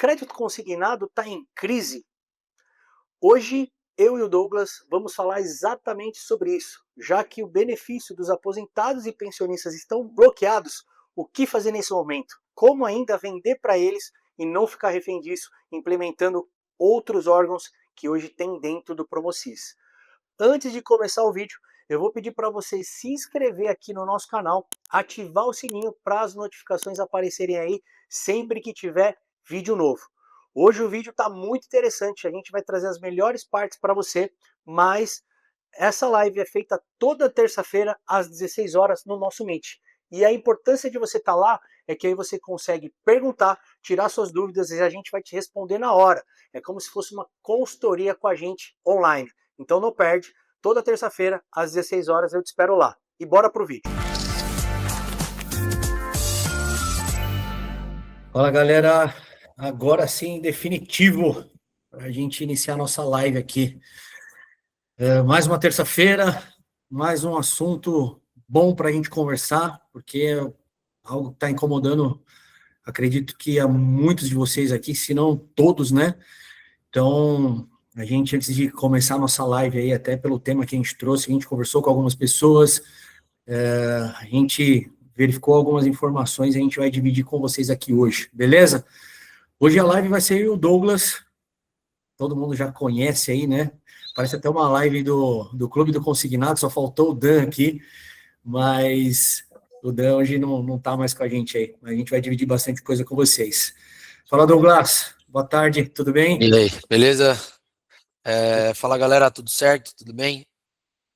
crédito consignado está em crise? Hoje, eu e o Douglas vamos falar exatamente sobre isso, já que o benefício dos aposentados e pensionistas estão bloqueados. O que fazer nesse momento? Como ainda vender para eles e não ficar refém disso, implementando outros órgãos que hoje tem dentro do Promocis. Antes de começar o vídeo, eu vou pedir para você se inscrever aqui no nosso canal, ativar o sininho para as notificações aparecerem aí sempre que tiver vídeo novo. Hoje o vídeo está muito interessante, a gente vai trazer as melhores partes para você, mas essa live é feita toda terça-feira às 16 horas no nosso Meet. E a importância de você estar lá é que aí você consegue perguntar, tirar suas dúvidas e a gente vai te responder na hora. É como se fosse uma consultoria com a gente online. Então não perde, toda terça-feira às 16 horas eu te espero lá. E bora pro vídeo. Fala galera, agora sim, definitivo, para a gente iniciar nossa live aqui. Mais uma terça-feira, mais um assunto bom para a gente conversar, porque é algo que está incomodando, acredito que a muitos de vocês aqui, se não todos, né? Então, a gente, antes de começar a nossa live aí, até pelo tema que a gente trouxe, a gente conversou com algumas pessoas, a gente verificou algumas informações, a gente vai dividir com vocês aqui hoje, beleza? Hoje a live vai ser o Douglas, todo mundo já conhece aí, né? Parece até uma live do Clube do Consignado, só faltou o Dan aqui, mas o Dan hoje não tá mais com a gente aí, mas a gente vai dividir bastante coisa com vocês. Fala, Douglas, boa tarde, tudo bem? E aí, beleza? Fala galera, tudo certo? Tudo bem?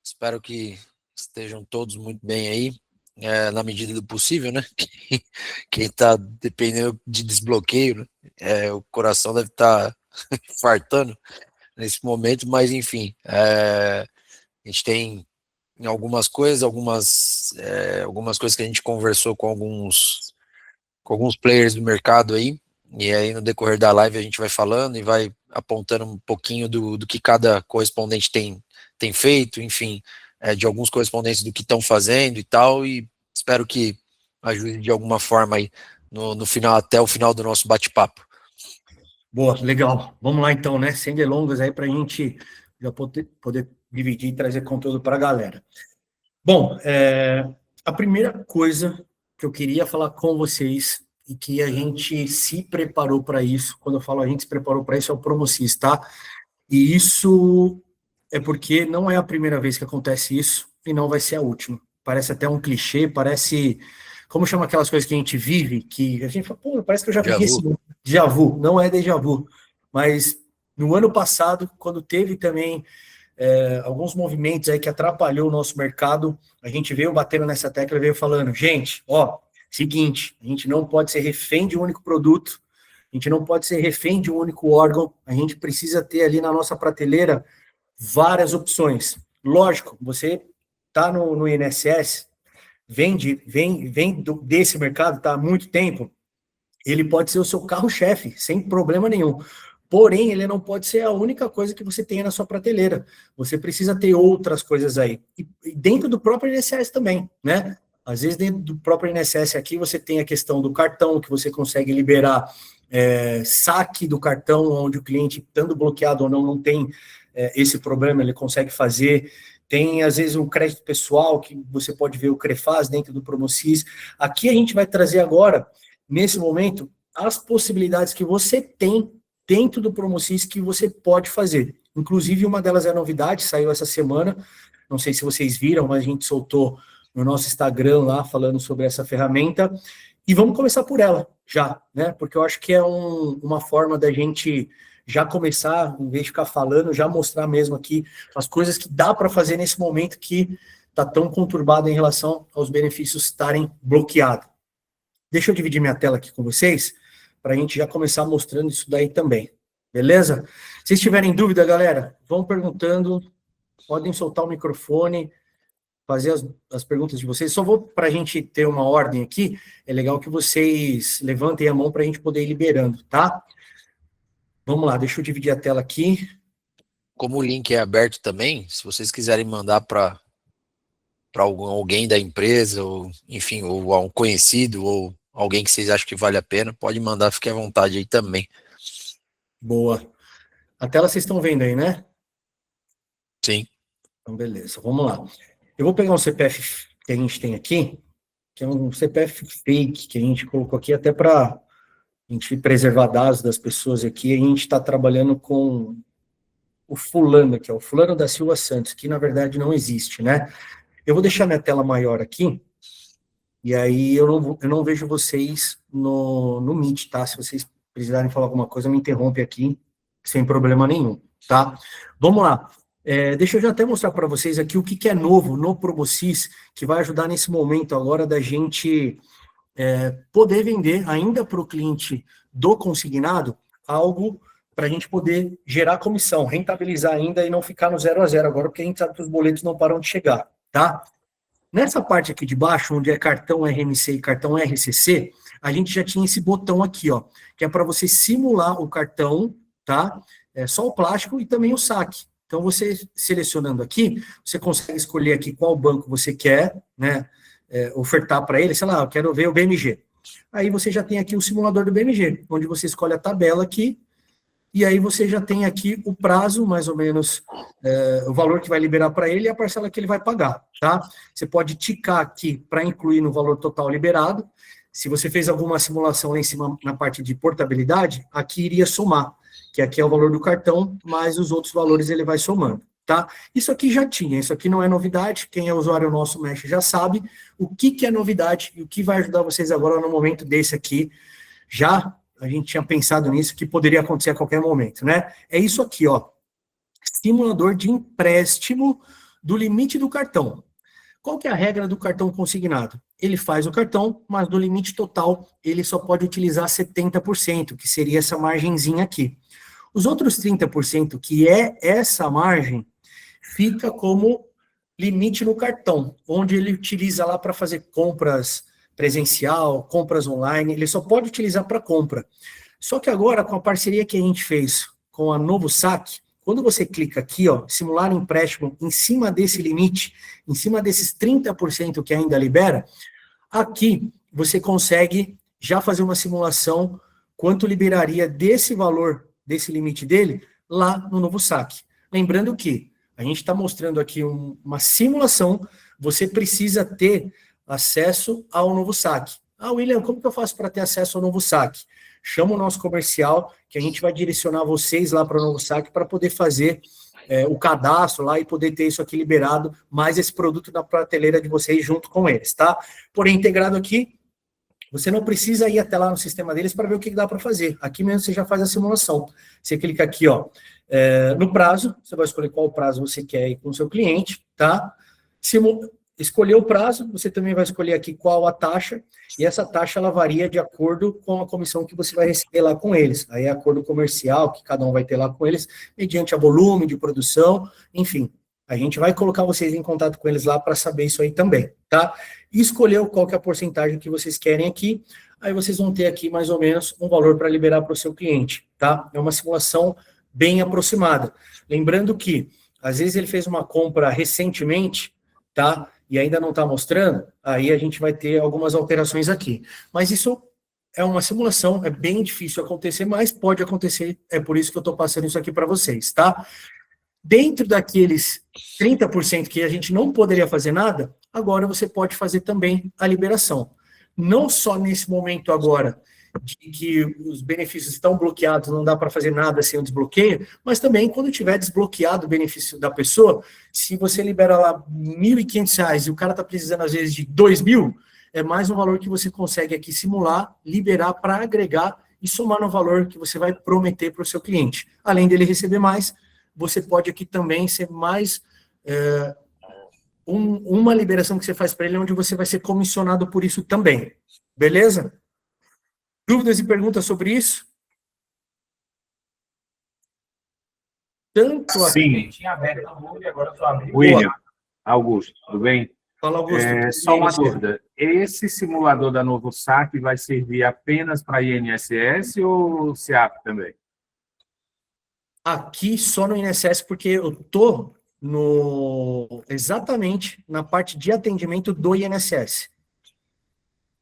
Espero que estejam todos muito bem aí, na medida do possível, né? Quem tá dependendo de desbloqueio, né? O coração deve estar fartando nesse momento, mas enfim, a gente tem em algumas coisas, algumas coisas que a gente conversou com alguns players do mercado aí, e aí no decorrer da live a gente vai falando e vai apontando um pouquinho do que cada correspondente tem feito, enfim, de alguns correspondentes do que estão fazendo e tal, e espero que ajude de alguma forma aí no final, até o final do nosso bate-papo. Boa, legal. Vamos lá então, né? Sem delongas aí para a gente já poder dividir e trazer conteúdo para a galera. Bom, a primeira coisa que eu queria falar com vocês e que a gente se preparou para isso, quando eu falo a gente se preparou para isso, é o Promocis, tá? E isso é porque não é a primeira vez que acontece isso e não vai ser a última. Parece até um clichê, parece... Como chama aquelas coisas que a gente vive, que a gente fala, pô, parece que eu já vivi esse déjà vu. Não é déjà vu, mas no ano passado, quando teve também alguns movimentos aí que atrapalhou o nosso mercado, a gente veio batendo nessa tecla, veio falando, gente, ó, seguinte, a gente não pode ser refém de um único produto, a gente não pode ser refém de um único órgão, a gente precisa ter ali na nossa prateleira várias opções. Lógico, você está no INSS, vem desse mercado, está há muito tempo, ele pode ser o seu carro-chefe, sem problema nenhum. Porém, ele não pode ser a única coisa que você tenha na sua prateleira. Você precisa ter outras coisas aí. E dentro do próprio INSS também, né? Às vezes, dentro do próprio INSS aqui, você tem a questão do cartão, que você consegue liberar saque do cartão, onde o cliente, estando bloqueado ou não tem esse problema, ele consegue fazer. Tem, às vezes, um crédito pessoal, que você pode ver o CREFAS dentro do Promocis. Aqui a gente vai trazer agora, nesse momento, as possibilidades que você tem dentro do Promocis que você pode fazer. Inclusive, uma delas é a novidade, saiu essa semana, não sei se vocês viram, mas a gente soltou no nosso Instagram lá, falando sobre essa ferramenta, e vamos começar por ela, já, né, porque eu acho que é uma forma da gente já começar, em vez de ficar falando, já mostrar mesmo aqui as coisas que dá para fazer nesse momento que está tão conturbado em relação aos benefícios estarem bloqueados. Deixa eu dividir minha tela aqui com vocês, para a gente já começar mostrando isso daí também, beleza? Se tiverem dúvida, galera, vão perguntando, podem soltar o microfone, fazer as perguntas de vocês. Só vou, para a gente ter uma ordem aqui, é legal que vocês levantem a mão para a gente poder ir liberando, tá? Vamos lá, deixa eu dividir a tela aqui. Como o link é aberto também, se vocês quiserem mandar para alguém da empresa, ou enfim, ou a um conhecido, ou alguém que vocês acham que vale a pena, pode mandar, fique à vontade aí também. Boa. A tela vocês estão vendo aí, né? Sim. Então, beleza. Vamos lá. Eu vou pegar um CPF que a gente tem aqui, que é um CPF fake, que a gente colocou aqui até para a gente preservar dados das pessoas aqui. A gente está trabalhando com o fulano, que é o fulano da Silva Santos, que na verdade não existe, né? Eu vou deixar minha tela maior aqui, e aí eu não vejo vocês no Meet, tá? Se vocês precisarem falar alguma coisa, me interrompe aqui, sem problema nenhum, tá? Vamos lá. Deixa eu já até mostrar para vocês aqui o que é novo no Promocis, que vai ajudar nesse momento agora da gente poder vender ainda para o cliente do consignado algo para a gente poder gerar comissão, rentabilizar ainda e não ficar no 0 a 0 agora, porque a gente sabe que os boletos não param de chegar, tá? Nessa parte aqui de baixo, onde é cartão RMC e cartão RCC, a gente já tinha esse botão aqui, ó, que é para você simular o cartão, tá? É só o plástico e também o saque. Então, você selecionando aqui, você consegue escolher aqui qual banco você quer, né? Ofertar para ele, sei lá, eu quero ver o BMG. Aí você já tem aqui o simulador do BMG, onde você escolhe a tabela aqui, e aí você já tem aqui o prazo, mais ou menos, o valor que vai liberar para ele e a parcela que ele vai pagar, tá? Você pode ticar aqui para incluir no valor total liberado. Se você fez alguma simulação lá em cima na parte de portabilidade, aqui iria somar, que aqui é o valor do cartão, mais os outros valores ele vai somando, tá? Isso aqui já tinha, isso aqui não é novidade, quem é usuário nosso Mesh já sabe o que é novidade e o que vai ajudar vocês agora no momento desse aqui, já a gente tinha pensado nisso, que poderia acontecer a qualquer momento, né? É isso aqui, ó, simulador de empréstimo do limite do cartão. Qual que é a regra do cartão consignado? Ele faz o cartão, mas do limite total ele só pode utilizar 70%, que seria essa margenzinha aqui. Os outros 30%, que é essa margem, fica como limite no cartão, onde ele utiliza lá para fazer compras presencial, compras online, ele só pode utilizar para compra. Só que agora, com a parceria que a gente fez com a Novo Saque, quando você clica aqui, ó, simular empréstimo em cima desse limite, em cima desses 30% que ainda libera, aqui você consegue já fazer uma simulação quanto liberaria desse valor, desse limite dele, lá no Novo Saque. Lembrando que a gente está mostrando aqui uma simulação, você precisa ter acesso ao Novo Saque. Ah, William, como que eu faço para ter acesso ao Novo Saque? Chama o nosso comercial, que a gente vai direcionar vocês lá para o Novo Saque para poder fazer o cadastro lá e poder ter isso aqui liberado, mais esse produto na prateleira de vocês junto com eles, tá? Porém, integrado aqui, você não precisa ir até lá no sistema deles para ver o que dá para fazer. Aqui mesmo você já faz a simulação. Você clica aqui, ó, no prazo, você vai escolher qual prazo você quer ir com o seu cliente, tá? Escolher o prazo, você também vai escolher aqui qual a taxa, e essa taxa ela varia de acordo com a comissão que você vai receber lá com eles. Aí é acordo comercial que cada um vai ter lá com eles, mediante a volume de produção, enfim. A gente vai colocar vocês em contato com eles lá para saber isso aí também, tá? E escolher qual que é a porcentagem que vocês querem aqui, aí vocês vão ter aqui mais ou menos um valor para liberar para o seu cliente, tá? É uma simulação bem aproximada. Lembrando que, às vezes ele fez uma compra recentemente, tá? E ainda não está mostrando, aí a gente vai ter algumas alterações aqui. Mas isso é uma simulação, é bem difícil acontecer, mas pode acontecer, é por isso que eu estou passando isso aqui para vocês, tá? Dentro daqueles 30% que a gente não poderia fazer nada, agora você pode fazer também a liberação. Não só nesse momento agora, de que os benefícios estão bloqueados, não dá para fazer nada sem o desbloqueio, mas também quando tiver desbloqueado o benefício da pessoa, se você libera lá R$ 1.500 e o cara está precisando às vezes de R$ 2.000, é mais um valor que você consegue aqui simular, liberar para agregar e somar no valor que você vai prometer para o seu cliente. Além dele receber mais, você pode aqui também ser mais uma liberação que você faz para ele, onde você vai ser comissionado por isso também. Beleza? Dúvidas e perguntas sobre isso? Tanto Sim. William, Augusto, tudo bem? Fala, Augusto. Só uma dúvida. Esse simulador da Novo Saque vai servir apenas para INSS ou SEAP também? Aqui só no INSS, porque eu estou exatamente na parte de atendimento do INSS.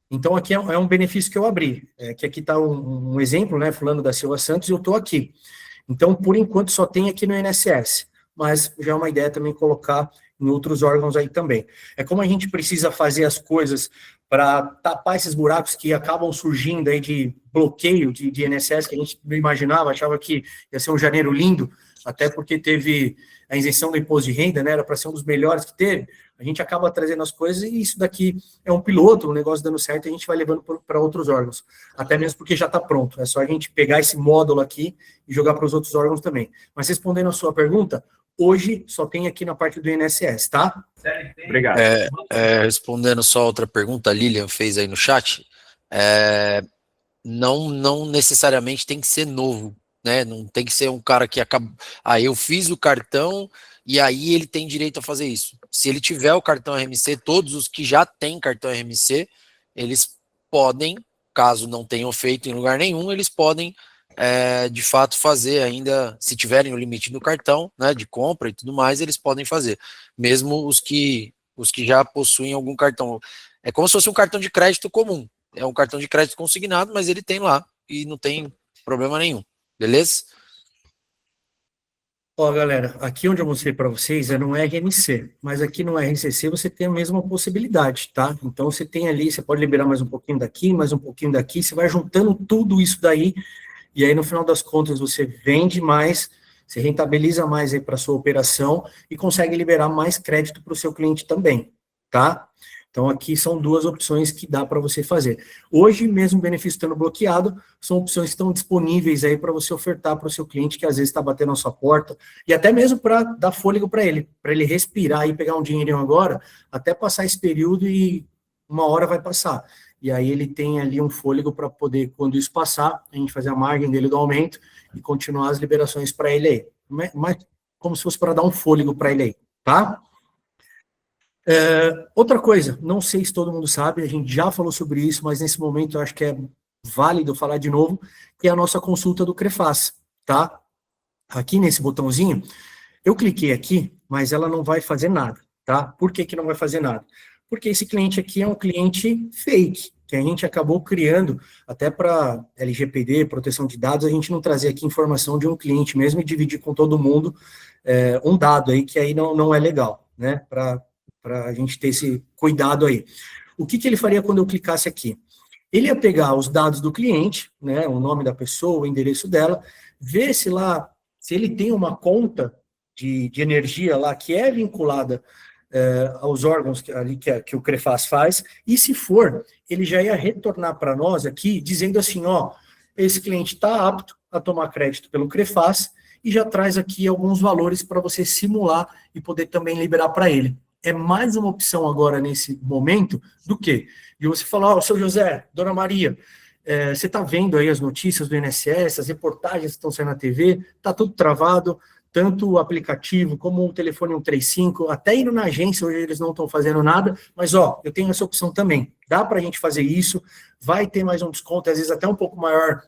Então, aqui é um benefício que eu abri, que aqui está um exemplo, né, fulano da Silva Santos, e eu estou aqui. Então, por enquanto, só tem aqui no INSS, mas já é uma ideia também colocar em outros órgãos aí também. É como a gente precisa fazer as coisas para tapar esses buracos que acabam surgindo aí de bloqueio de INSS, que a gente não imaginava, achava que ia ser um janeiro lindo, até porque teve a isenção do imposto de renda, né, era para ser um dos melhores que teve, a gente acaba trazendo as coisas e isso daqui é um piloto, um negócio dando certo, e a gente vai levando para outros órgãos, até mesmo porque já está pronto, é só a gente pegar esse módulo aqui e jogar para os outros órgãos também. Mas respondendo a sua pergunta, hoje só tem aqui na parte do INSS, tá? Obrigado. Respondendo só outra pergunta, a Lilian fez aí no chat, não necessariamente tem que ser novo, né? Não tem que ser um cara que acaba. Eu fiz o cartão e aí ele tem direito a fazer isso. Se ele tiver o cartão RMC, todos os que já têm cartão RMC, eles podem, caso não tenham feito em lugar nenhum, eles podem de fato fazer ainda, se tiverem o limite do cartão, né, de compra e tudo mais, eles podem fazer, mesmo os que já possuem algum cartão. É como se fosse um cartão de crédito comum. É um cartão de crédito consignado, mas ele tem lá e não tem problema nenhum. Beleza? Ó, galera, aqui onde eu mostrei para vocês é no RMC, mas aqui no RCC você tem a mesma possibilidade, tá? Então você tem ali, você pode liberar mais um pouquinho daqui, mais um pouquinho daqui, você vai juntando tudo isso daí, e aí no final das contas você vende mais, você rentabiliza mais aí para sua operação e consegue liberar mais crédito para o seu cliente também, tá? Então aqui são duas opções que dá para você fazer. Hoje, mesmo o benefício estando bloqueado, são opções que estão disponíveis aí para você ofertar para o seu cliente que às vezes está batendo na sua porta, e até mesmo para dar fôlego para ele respirar e pegar um dinheirinho agora, até passar esse período e uma hora vai passar. E aí ele tem ali um fôlego para poder, quando isso passar, a gente fazer a margem dele do aumento e continuar as liberações para ele aí. Mas como se fosse para dar um fôlego para ele aí, tá? Outra coisa, não sei se todo mundo sabe, a gente já falou sobre isso, mas nesse momento eu acho que é válido falar de novo, que é a nossa consulta do Crefaz, tá? Aqui nesse botãozinho, eu cliquei aqui, mas ela não vai fazer nada, tá? Por que que não vai fazer nada? Porque esse cliente aqui é um cliente fake, que a gente acabou criando até para LGPD, proteção de dados, a gente não trazer aqui informação de um cliente mesmo e dividir com todo mundo um dado aí, que aí não é legal, né? Para a gente ter esse cuidado aí. O que ele faria quando eu clicasse aqui? Ele ia pegar os dados do cliente, né, o nome da pessoa, o endereço dela, ver se lá, se ele tem uma conta de energia lá que é vinculada aos órgãos ali que o Crefaz faz, e se for, ele já ia retornar para nós aqui, dizendo assim, ó, esse cliente está apto a tomar crédito pelo Crefaz, e já traz aqui alguns valores para você simular e poder também liberar para ele. É mais uma opção agora nesse momento do que de você falar, ó, seu José, dona Maria, você está vendo aí as notícias do INSS, as reportagens que estão saindo na TV, está tudo travado, tanto o aplicativo como o telefone 135, até indo na agência, hoje eles não estão fazendo nada, mas ó, eu tenho essa opção também, dá para a gente fazer isso, vai ter mais um desconto, às vezes até um pouco maior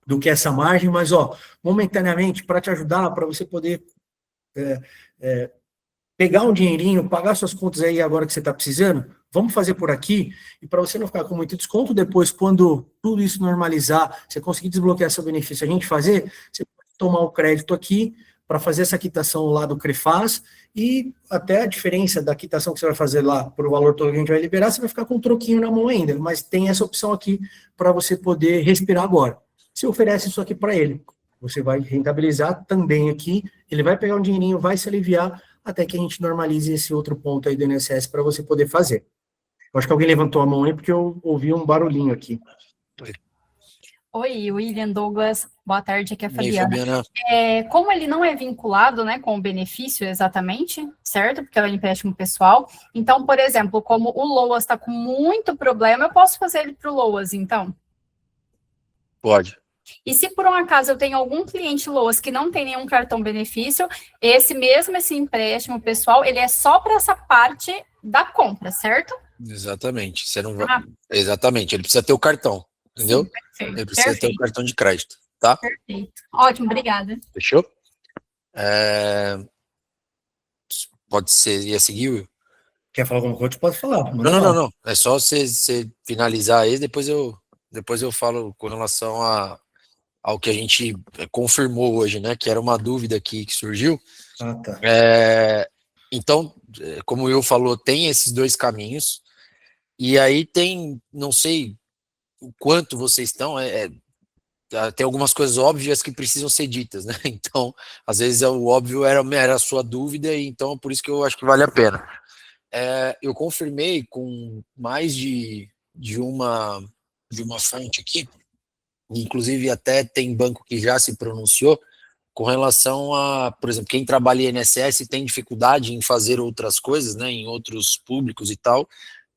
do que essa margem, mas ó, momentaneamente, para te ajudar, para você poder pegar um dinheirinho, pagar suas contas aí agora que você está precisando, vamos fazer por aqui, e para você não ficar com muito desconto, depois, quando tudo isso normalizar, você conseguir desbloquear seu benefício, a gente fazer, você pode tomar o crédito aqui, para fazer essa quitação lá do Crefaz, e até a diferença da quitação que você vai fazer lá, por o valor todo que a gente vai liberar, você vai ficar com um troquinho na mão ainda, mas tem essa opção aqui, para você poder respirar agora. Você oferece isso aqui para ele, você vai rentabilizar também aqui, ele vai pegar um dinheirinho, vai se aliviar, até que a gente normalize esse outro ponto aí do INSS para você poder fazer. Eu acho que alguém levantou a mão aí, porque eu ouvi um barulhinho aqui. Oi, William, Douglas, boa tarde, aqui é a Fabiana. Fabiana. Como ele não é vinculado, né, com o benefício exatamente, certo? Porque é um empréstimo pessoal. Então, por exemplo, como o Loas está com muito problema, eu posso fazer ele para o Loas, então? Pode. E se por um acaso eu tenho algum cliente Loas que não tem nenhum cartão benefício, esse empréstimo pessoal, ele é só para essa parte da compra, certo? Exatamente. Você não vai... Exatamente, ele precisa ter o cartão, entendeu? Sim, perfeito. Ele precisa ter o cartão de crédito, tá? Perfeito. Ótimo, obrigada. Fechou? Pode ser, ia seguir, Will? Quer falar alguma coisa? Pode falar. Manda Não, não, não, bala. não. É só você finalizar aí, depois eu falo com relação ao que a gente confirmou hoje, né? Que era uma dúvida aqui que surgiu. Ah, tá. Então, como o Will falou, tem esses dois caminhos. E aí tem, não sei o quanto vocês estão, tem algumas coisas óbvias que precisam ser ditas, né? Então, às vezes o óbvio era a sua dúvida, e então por isso que eu acho que vale a pena. Eu confirmei com mais de uma fonte aqui, inclusive até tem banco que já se pronunciou, com relação a, por exemplo, quem trabalha em INSS tem dificuldade em fazer outras coisas, né, em outros públicos e tal,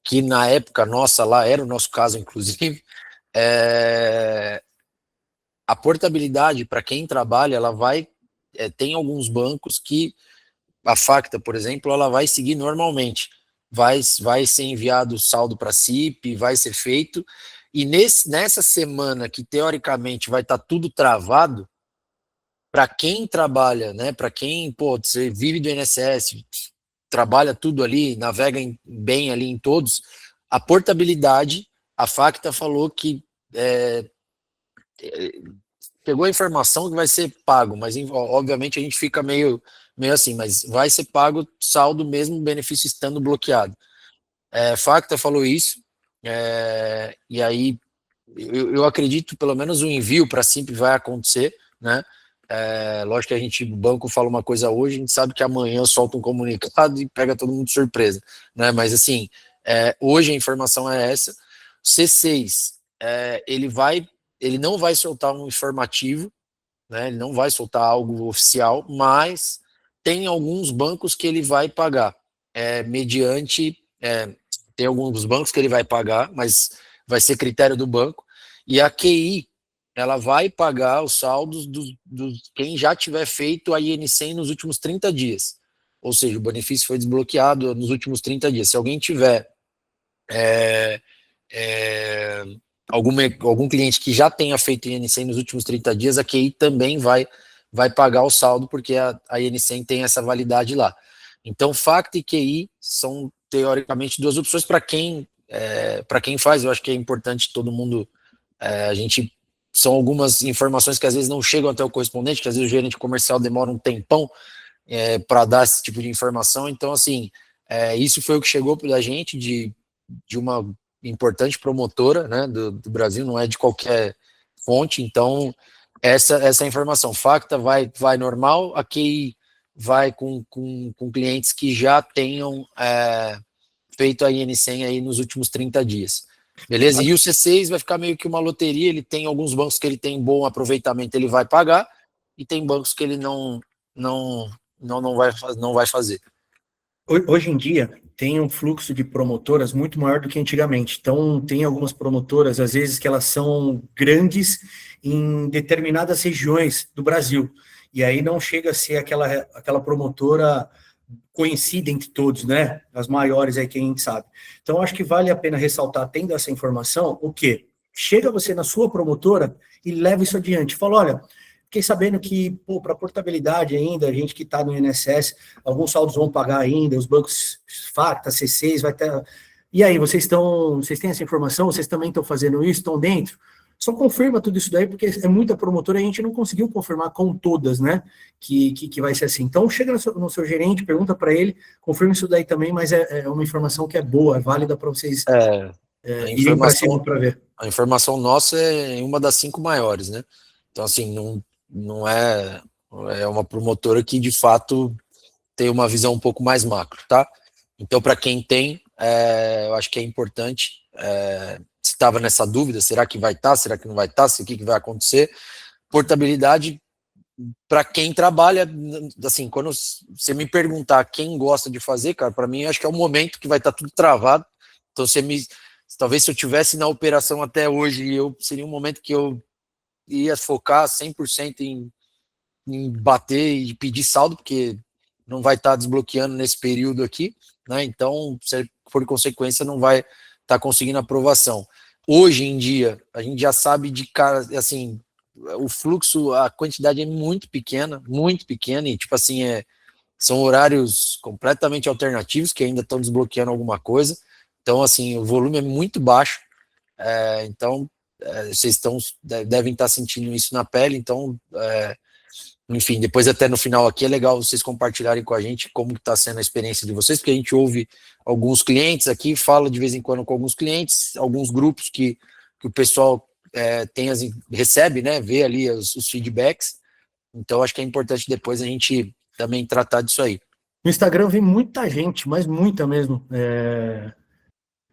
que na época nossa lá, era o nosso caso, inclusive, a portabilidade para quem trabalha, ela vai, tem alguns bancos que, a Facta, por exemplo, ela vai seguir normalmente, vai ser enviado o saldo para a CIP, vai ser feito, e nessa semana que teoricamente vai estar tudo travado, para quem trabalha, né, para quem, pô, você vive do INSS, trabalha tudo ali, navega bem ali em todos, a portabilidade, a Facta falou que pegou a informação que vai ser pago, mas obviamente a gente fica meio assim, mas vai ser pago saldo mesmo o benefício estando bloqueado. Facta falou isso, e aí eu acredito pelo menos o envio para a Simp vai acontecer, né? Lógico que o banco fala uma coisa hoje, a gente sabe que amanhã solta um comunicado e pega todo mundo de surpresa, né? Mas assim, hoje a informação é essa. C6, ele não vai soltar um informativo, né? Ele não vai soltar algo oficial, mas tem alguns bancos que ele vai pagar, mediante, tem alguns bancos que ele vai pagar, mas vai ser critério do banco, e a QI, ela vai pagar os saldos quem já tiver feito a IN100 nos últimos 30 dias. Ou seja, o benefício foi desbloqueado nos últimos 30 dias. Se alguém tiver algum cliente que já tenha feito IN100 nos últimos 30 dias, a QI também vai pagar o saldo, porque a IN100 tem essa validade lá. Então, Facta e QI são, teoricamente, duas opções para quem faz. Eu acho que é importante todo mundo, são algumas informações que às vezes não chegam até o correspondente, que às vezes o gerente comercial demora um tempão para dar esse tipo de informação. Então, assim, isso foi o que chegou da gente de uma importante promotora, né, do Brasil, não é de qualquer fonte. Então, essa informação. Facta vai normal, a QI vai com clientes que já tenham feito a IN100 aí nos últimos 30 dias. Beleza? E o C6 vai ficar meio que uma loteria, ele tem alguns bancos que ele tem bom aproveitamento, ele vai pagar, e tem bancos que ele não vai fazer. Hoje em dia, tem um fluxo de promotoras muito maior do que antigamente. Então, tem algumas promotoras, às vezes, que elas são grandes em determinadas regiões do Brasil. E aí não chega a ser aquela promotora conhecida entre todos, né? As maiores aí que a gente sabe. Então, acho que vale a pena ressaltar, tendo essa informação, o quê? Chega você na sua promotora e leva isso adiante. Fala, olha, fiquei sabendo que, para portabilidade ainda, a gente que está no INSS, alguns saldos vão pagar ainda, os bancos Facta, C6, vai ter... E aí, vocês têm essa informação? Vocês também estão fazendo isso? Estão dentro? Só confirma tudo isso daí, porque é muita promotora e a gente não conseguiu confirmar com todas, né, que vai ser assim. Então, chega no seu gerente, pergunta para ele, confirma isso daí também, mas é uma informação que é boa, é válida para vocês irem para cima para ver. A informação nossa é uma das 5 maiores, né? Então, assim, não é uma promotora que, de fato, tem uma visão um pouco mais macro, tá? Então, para quem tem, eu acho que é importante, se estava nessa dúvida, será que vai estar, será que não vai estar, o que vai acontecer? Portabilidade, para quem trabalha, assim, quando você me perguntar quem gosta de fazer, cara, para mim, acho que é o momento que vai estar tudo travado. Então, talvez se eu tivesse na operação até hoje, seria um momento que eu ia focar 100% em bater e pedir saldo, porque não vai estar desbloqueando nesse período aqui, né? Então, por consequência, não vai estar conseguindo aprovação. Hoje em dia, a gente já sabe de cara, assim, o fluxo, a quantidade é muito pequena, e tipo assim, são horários completamente alternativos, que ainda estão desbloqueando alguma coisa. Então, assim, o volume é muito baixo. Então, vocês devem estar sentindo isso na pele. Então, enfim, depois até no final aqui é legal vocês compartilharem com a gente como está sendo a experiência de vocês, porque a gente ouve alguns clientes aqui, fala de vez em quando com alguns clientes, alguns grupos que o pessoal recebe, né, vê ali os feedbacks. Então, acho que é importante depois a gente também tratar disso aí. No Instagram vem muita gente, mas muita mesmo,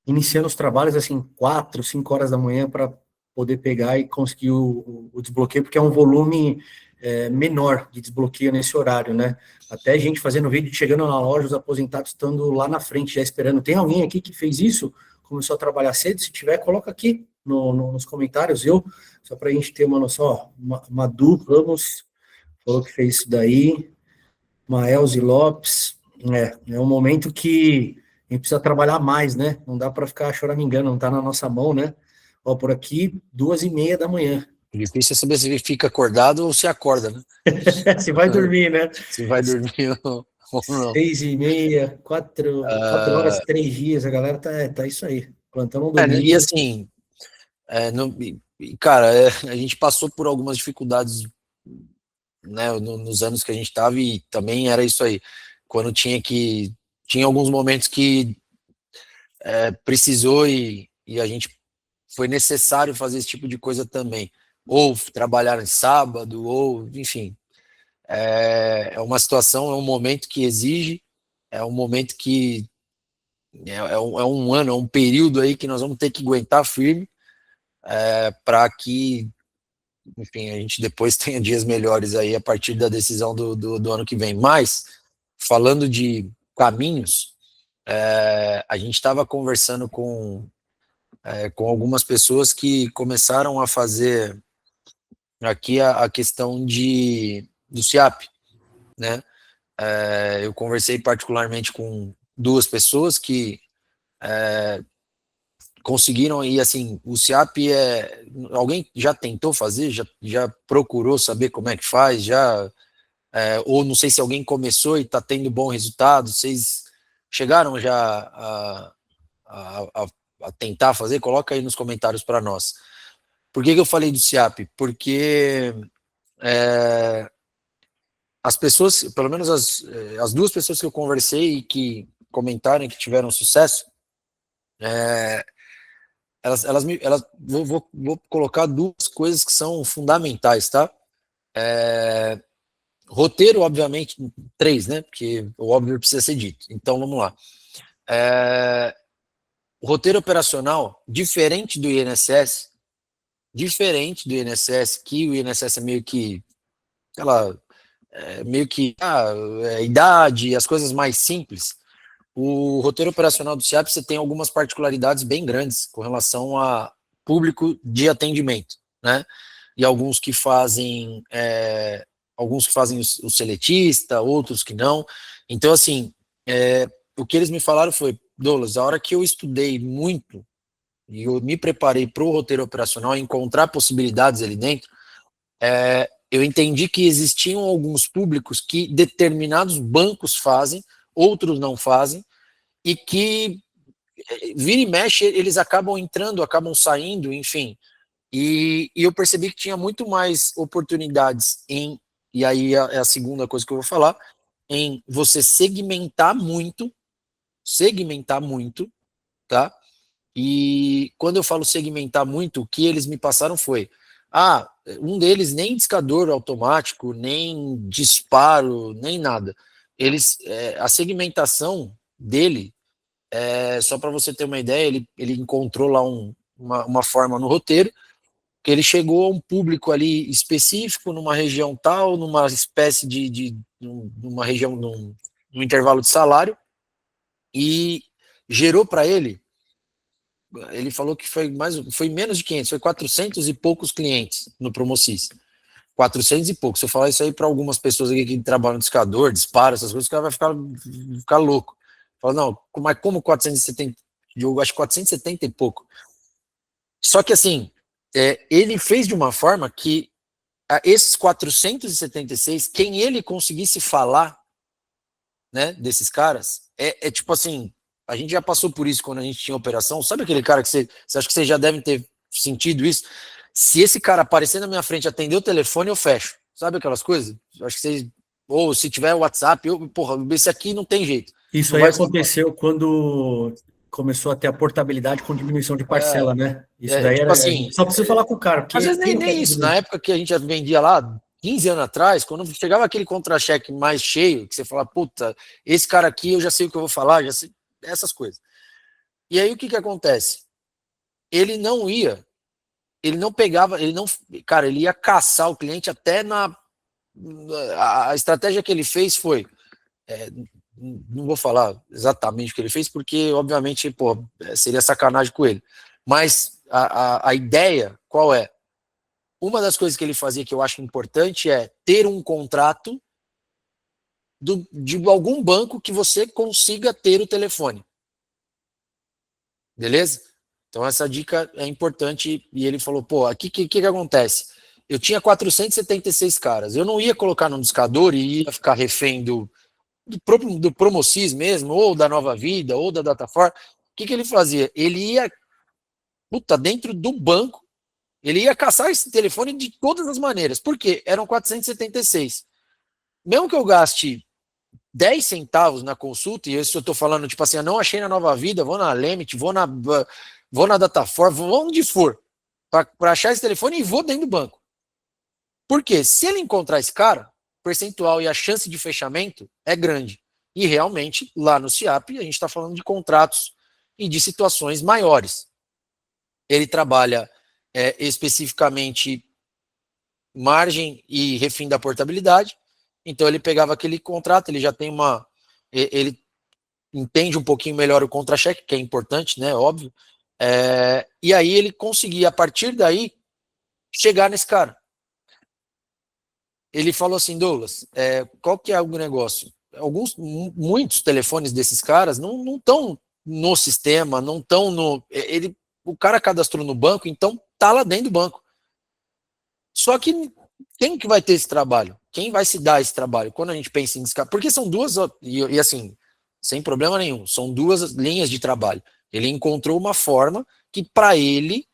iniciando os trabalhos assim, 4, 5 horas da manhã para poder pegar e conseguir o desbloqueio, porque é um volume menor de desbloqueio nesse horário, né? Até gente fazendo vídeo, chegando na loja, os aposentados estando lá na frente, já esperando. Tem alguém aqui que fez isso? Começou a trabalhar cedo? Se tiver, coloca aqui nos comentários, só para a gente ter uma noção. Ó, Madu Ramos falou que fez isso daí. Maelze Lopes. É um momento que a gente precisa trabalhar mais, né? Não dá para ficar choramingando, não está na nossa mão, né? Ó, por aqui, 2h30 da manhã. O difícil é saber se fica acordado ou se acorda, né? Se vai dormir, né? Se vai dormir ou não. 6h30, 4 horas, 3 dias, a galera tá isso aí, plantando um domingo. E assim, cara, a gente passou por algumas dificuldades, né, nos anos que a gente estava, e também era isso aí, quando tinha alguns momentos que precisou e a gente foi necessário fazer esse tipo de coisa também, ou trabalhar em sábado, ou enfim, é uma situação, é um momento que exige, é um momento que é um ano, é um período aí que nós vamos ter que aguentar firme, para que, enfim, a gente depois tenha dias melhores aí a partir da decisão do ano que vem. Mas, falando de caminhos, a gente estava conversando com algumas pessoas que começaram a fazer aqui a questão do SIAP, né? Eu conversei particularmente com 2 pessoas que conseguiram, e assim, o SIAP alguém já tentou fazer, já procurou saber como é que faz, ou não sei se alguém começou e está tendo bom resultado, vocês chegaram já a tentar fazer? Coloca aí nos comentários para nós. Por que eu falei do SIAP? Porque as pessoas, pelo menos as 2 pessoas que eu conversei e que comentaram que tiveram sucesso, vou colocar 2 coisas que são fundamentais, tá? Roteiro, obviamente, 3, né? Porque o óbvio precisa ser dito. Então, vamos lá. O roteiro operacional, diferente do INSS, que o INSS é meio que idade, as coisas mais simples. O roteiro operacional do SIAP, você tem algumas particularidades bem grandes com relação a público de atendimento, né? E alguns que fazem o seletista, outros que não. Então, assim, o que eles me falaram foi: Douglas, a hora que eu estudei muito e eu me preparei para o roteiro operacional, encontrar possibilidades ali dentro, eu entendi que existiam alguns públicos que determinados bancos fazem, outros não fazem, e que vira e mexe eles acabam entrando, acabam saindo, enfim. E eu percebi que tinha muito mais oportunidades e aí é a segunda coisa que eu vou falar, em você segmentar muito, tá? E quando eu falo segmentar muito, o que eles me passaram foi: um deles nem discador automático, nem disparo, nem nada. A segmentação dele, só para você ter uma ideia, ele encontrou lá uma forma no roteiro, que ele chegou a um público ali específico, numa região tal, numa espécie numa região, num intervalo de salário, e gerou para ele falou que foi menos de 500, foi 400 e poucos clientes no Promocis. 400 e poucos. Se eu falar isso aí para algumas pessoas aqui que trabalham no discador, dispara, essas coisas, o cara vai ficar louco. Fala, não, mas como 470? Eu acho 470 e pouco. Só que assim, ele fez de uma forma que esses 476, quem ele conseguisse falar, né, desses caras, é tipo assim, a gente já passou por isso quando a gente tinha operação, sabe aquele cara que você acha que vocês já devem ter sentido isso? Se esse cara aparecer na minha frente, atender o telefone, eu fecho. Sabe aquelas coisas? Eu acho que vocês, ou se tiver WhatsApp, porra, esse aqui não tem jeito. Isso Não aí vai aconteceu quando começou a ter a portabilidade com diminuição de parcela, né? Isso daí tipo era. assim, Só precisa falar com o cara, porque às vezes quem não quer nem isso. dividir? Na época que a gente vendia lá, 15 anos atrás, quando chegava aquele contra-cheque mais cheio, que você fala, puta, esse cara aqui eu já sei o que eu vou falar, já sei essas coisas. E aí o que acontece? Ele não pegava, cara, ele ia caçar o cliente até a estratégia que ele fez foi, não vou falar exatamente o que ele fez, porque obviamente, pô, seria sacanagem com ele. Mas a ideia, qual é? Uma das coisas que ele fazia que eu acho importante é ter um contrato de algum banco que você consiga ter o telefone. Beleza? Então essa dica é importante e ele falou, pô, aqui o que acontece? Eu tinha 476 caras, eu não ia colocar no discador e ia ficar refém do Promocis mesmo, ou da Nova Vida, ou da Datafor. O que ele fazia? Ele ia, dentro do banco, ele ia caçar esse telefone de todas as maneiras. Por quê? Eram 476. Mesmo que eu gaste 10 centavos na consulta, e isso eu estou falando, tipo assim, eu não achei na Nova Vida, vou na Lemit, vou na Datafor, vou onde for, para achar esse telefone e vou dentro do banco. Por quê? Se ele encontrar esse cara, o percentual e a chance de fechamento é grande. E realmente, lá no CIAP, a gente está falando de contratos e de situações maiores. Ele trabalha especificamente margem e refim da portabilidade. Então ele pegava aquele contrato, ele já tem ele entende um pouquinho melhor o contra-cheque, que é importante, né, óbvio. E aí ele conseguia, a partir daí, chegar nesse cara. Ele falou assim, Douglas, qual que é o negócio? Muitos telefones desses caras não estão no sistema, não estão no... o cara cadastrou no banco, então tá lá dentro do banco. Só que quem que vai ter esse trabalho? Quem vai se dar esse trabalho? Quando a gente pensa em descartar, porque são duas, e assim, sem problema nenhum, são duas linhas de trabalho. Ele encontrou uma forma que para ele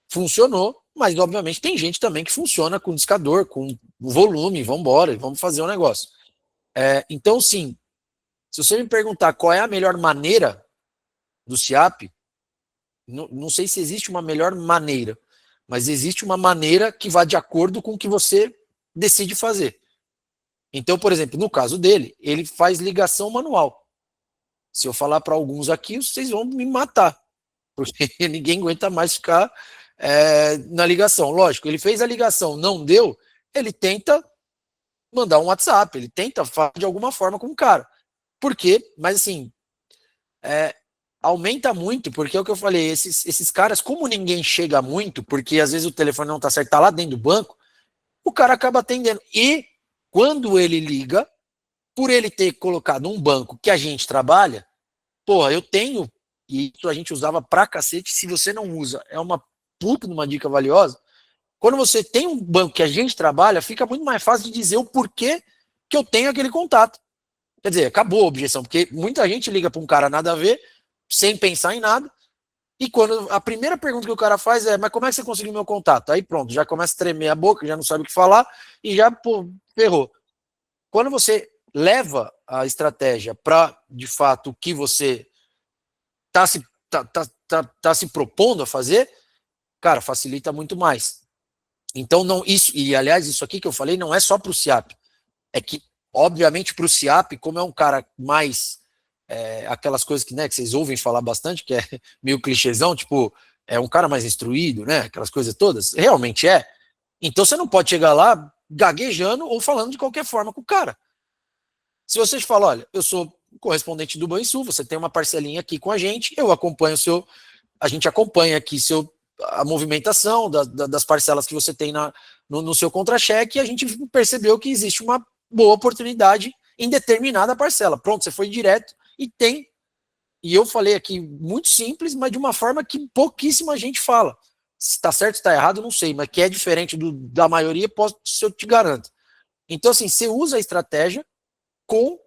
funcionou, mas obviamente tem gente também que funciona com discador, com volume, vamos embora, vamos fazer um negócio. Então, sim, se você me perguntar qual é a melhor maneira do CIAP, não sei se existe uma melhor maneira, mas existe uma maneira que vá de acordo com o que você decide fazer. Então, por exemplo, no caso dele, ele faz ligação manual. Se eu falar para alguns aqui, vocês vão me matar, porque ninguém aguenta mais ficar na ligação. Lógico, ele fez a ligação, não deu, ele tenta mandar um WhatsApp, ele tenta falar de alguma forma com o cara. Por quê? Mas assim, aumenta muito, porque é o que eu falei, esses caras, como ninguém chega muito, porque às vezes o telefone não tá certo, tá lá dentro do banco, o cara acaba atendendo. E quando ele liga, por ele ter colocado um banco que a gente trabalha, porra, eu tenho, e isso a gente usava pra cacete, se você não usa, é uma puta numa dica valiosa. Quando você tem um banco que a gente trabalha, fica muito mais fácil de dizer o porquê que eu tenho aquele contato. Quer dizer, acabou a objeção, porque muita gente liga para um cara nada a ver, sem pensar em nada, e quando a primeira pergunta que o cara faz é, mas como é que você conseguiu meu contato? Aí pronto, já começa a tremer a boca, já não sabe o que falar, e já, pô, ferrou. Quando você leva a estratégia para, de fato, o que você tá se propondo a fazer, cara, facilita muito mais. Então, não, isso, e aliás, isso aqui que eu falei não é só para o CIAP, é que, obviamente, para o CIAP, como é um cara mais aquelas coisas que vocês ouvem falar bastante, que é meio clichêzão, tipo, é um cara mais instruído, né? Aquelas coisas todas, realmente é. Então você não pode chegar lá gaguejando ou falando de qualquer forma com o cara. Se vocês falam, olha, eu sou correspondente do Banrisul, você tem uma parcelinha aqui com a gente, eu acompanho a gente acompanha aqui a movimentação das parcelas que você tem no seu contra-cheque, e a gente percebeu que existe uma boa oportunidade em determinada parcela. Pronto, você foi direto e tem. E eu falei aqui muito simples, mas de uma forma que pouquíssima gente fala. Se está certo, se está errado, não sei, mas que é diferente da maioria, eu te garanto. Então, assim, você usa a estratégia com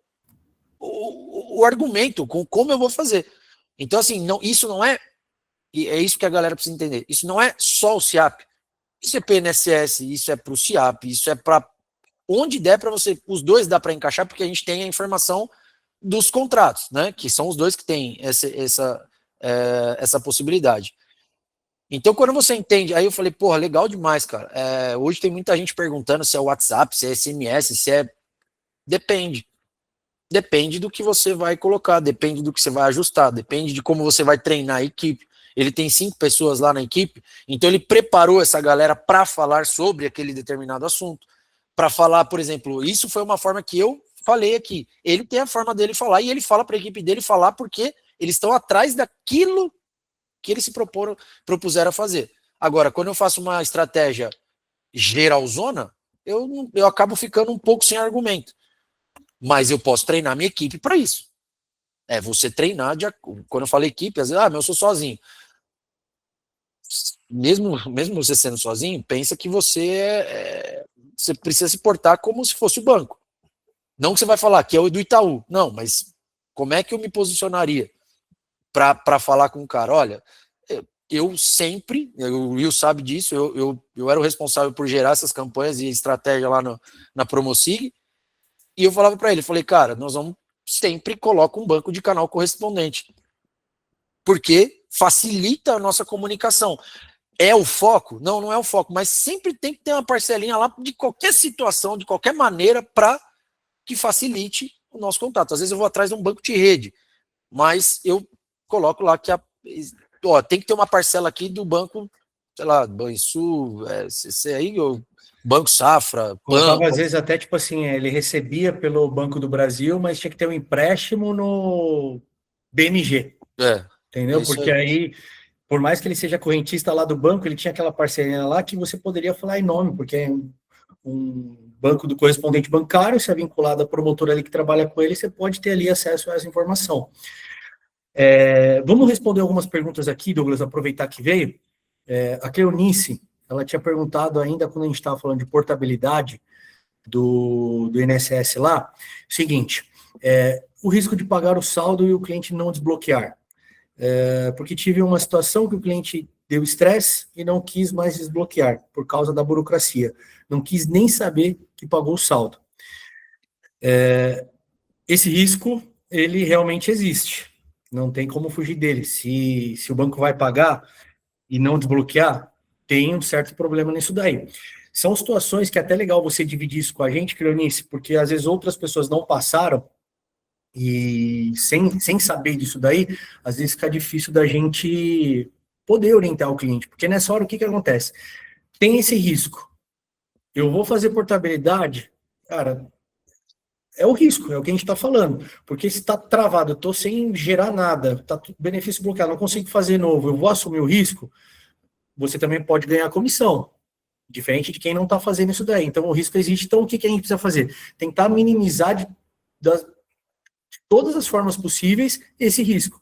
o argumento, com como eu vou fazer. Então, assim, não, isso não é, e é isso que a galera precisa entender, isso não é só o SIAP, isso é PNSS, isso é para o SIAP, isso é para onde der para você, os dois dá para encaixar, porque a gente tem a informação dos contratos, né, que são os dois que têm essa possibilidade. Então, quando você entende, aí eu falei, porra, legal demais, cara. Hoje tem muita gente perguntando se é WhatsApp, se é SMS, se é... Depende. Depende do que você vai colocar, depende do que você vai ajustar, depende de como você vai treinar a equipe. Ele tem 5 pessoas lá na equipe, então ele preparou essa galera para falar sobre aquele determinado assunto. Para falar, por exemplo, isso foi uma forma que eu falei aqui. Ele tem a forma dele falar e ele fala para a equipe dele falar porque eles estão atrás daquilo que eles se propuseram a fazer. Agora, quando eu faço uma estratégia geralzona, eu acabo ficando um pouco sem argumento. Mas eu posso treinar minha equipe para isso. Você treinar, quando eu falo equipe, às vezes, eu sou sozinho. Mesmo você sendo sozinho, pensa que você precisa se portar como se fosse o banco. Não que você vai falar que é o do Itaú. Não, mas como é que eu me posicionaria para falar com o cara? Olha, eu sempre, o Will sabe disso, eu era o responsável por gerar essas campanhas e estratégia lá na Promosig, e eu falava para ele, falei, cara, nós vamos sempre colocar um banco de canal correspondente, porque facilita a nossa comunicação. É o foco? Não, não é o foco, mas sempre tem que ter uma parcelinha lá de qualquer situação, de qualquer maneira, para que facilite o nosso contato. Às vezes eu vou atrás de um banco de rede, mas eu coloco lá que tem que ter uma parcela aqui do banco, sei lá, Banrisul, CC aí, ou Banco Safra. Colocava às vezes até tipo assim, ele recebia pelo Banco do Brasil, mas tinha que ter um empréstimo no BMG. Entendeu? Porque aí, por mais que ele seja correntista lá do banco, ele tinha aquela parceria lá que você poderia falar em nome, porque é um banco do correspondente bancário, se é vinculado à promotora ali que trabalha com ele, você pode ter ali acesso a essa informação. Vamos responder algumas perguntas aqui, Douglas, aproveitar que veio. A Cleonice, ela tinha perguntado ainda, quando a gente estava falando de portabilidade do INSS lá, o seguinte, o risco de pagar o saldo e o cliente não desbloquear. Porque tive uma situação que o cliente deu estresse e não quis mais desbloquear, por causa da burocracia. Não quis nem saber que pagou o saldo. Esse risco, ele realmente existe. Não tem como fugir dele. Se o banco vai pagar e não desbloquear, tem um certo problema nisso daí. São situações que é até legal você dividir isso com a gente, Cleonice, porque às vezes outras pessoas não passaram e sem saber disso daí, às vezes fica difícil da gente poder orientar o cliente, porque nessa hora o que acontece? Tem esse risco. Eu vou fazer portabilidade, cara, é o risco, é o que a gente está falando, porque se está travado, eu estou sem gerar nada, está benefício bloqueado, não consigo fazer novo, eu vou assumir o risco, você também pode ganhar comissão, diferente de quem não está fazendo isso daí. Então, o risco existe. Então, o que a gente precisa fazer? Tentar minimizar de todas as formas possíveis esse risco.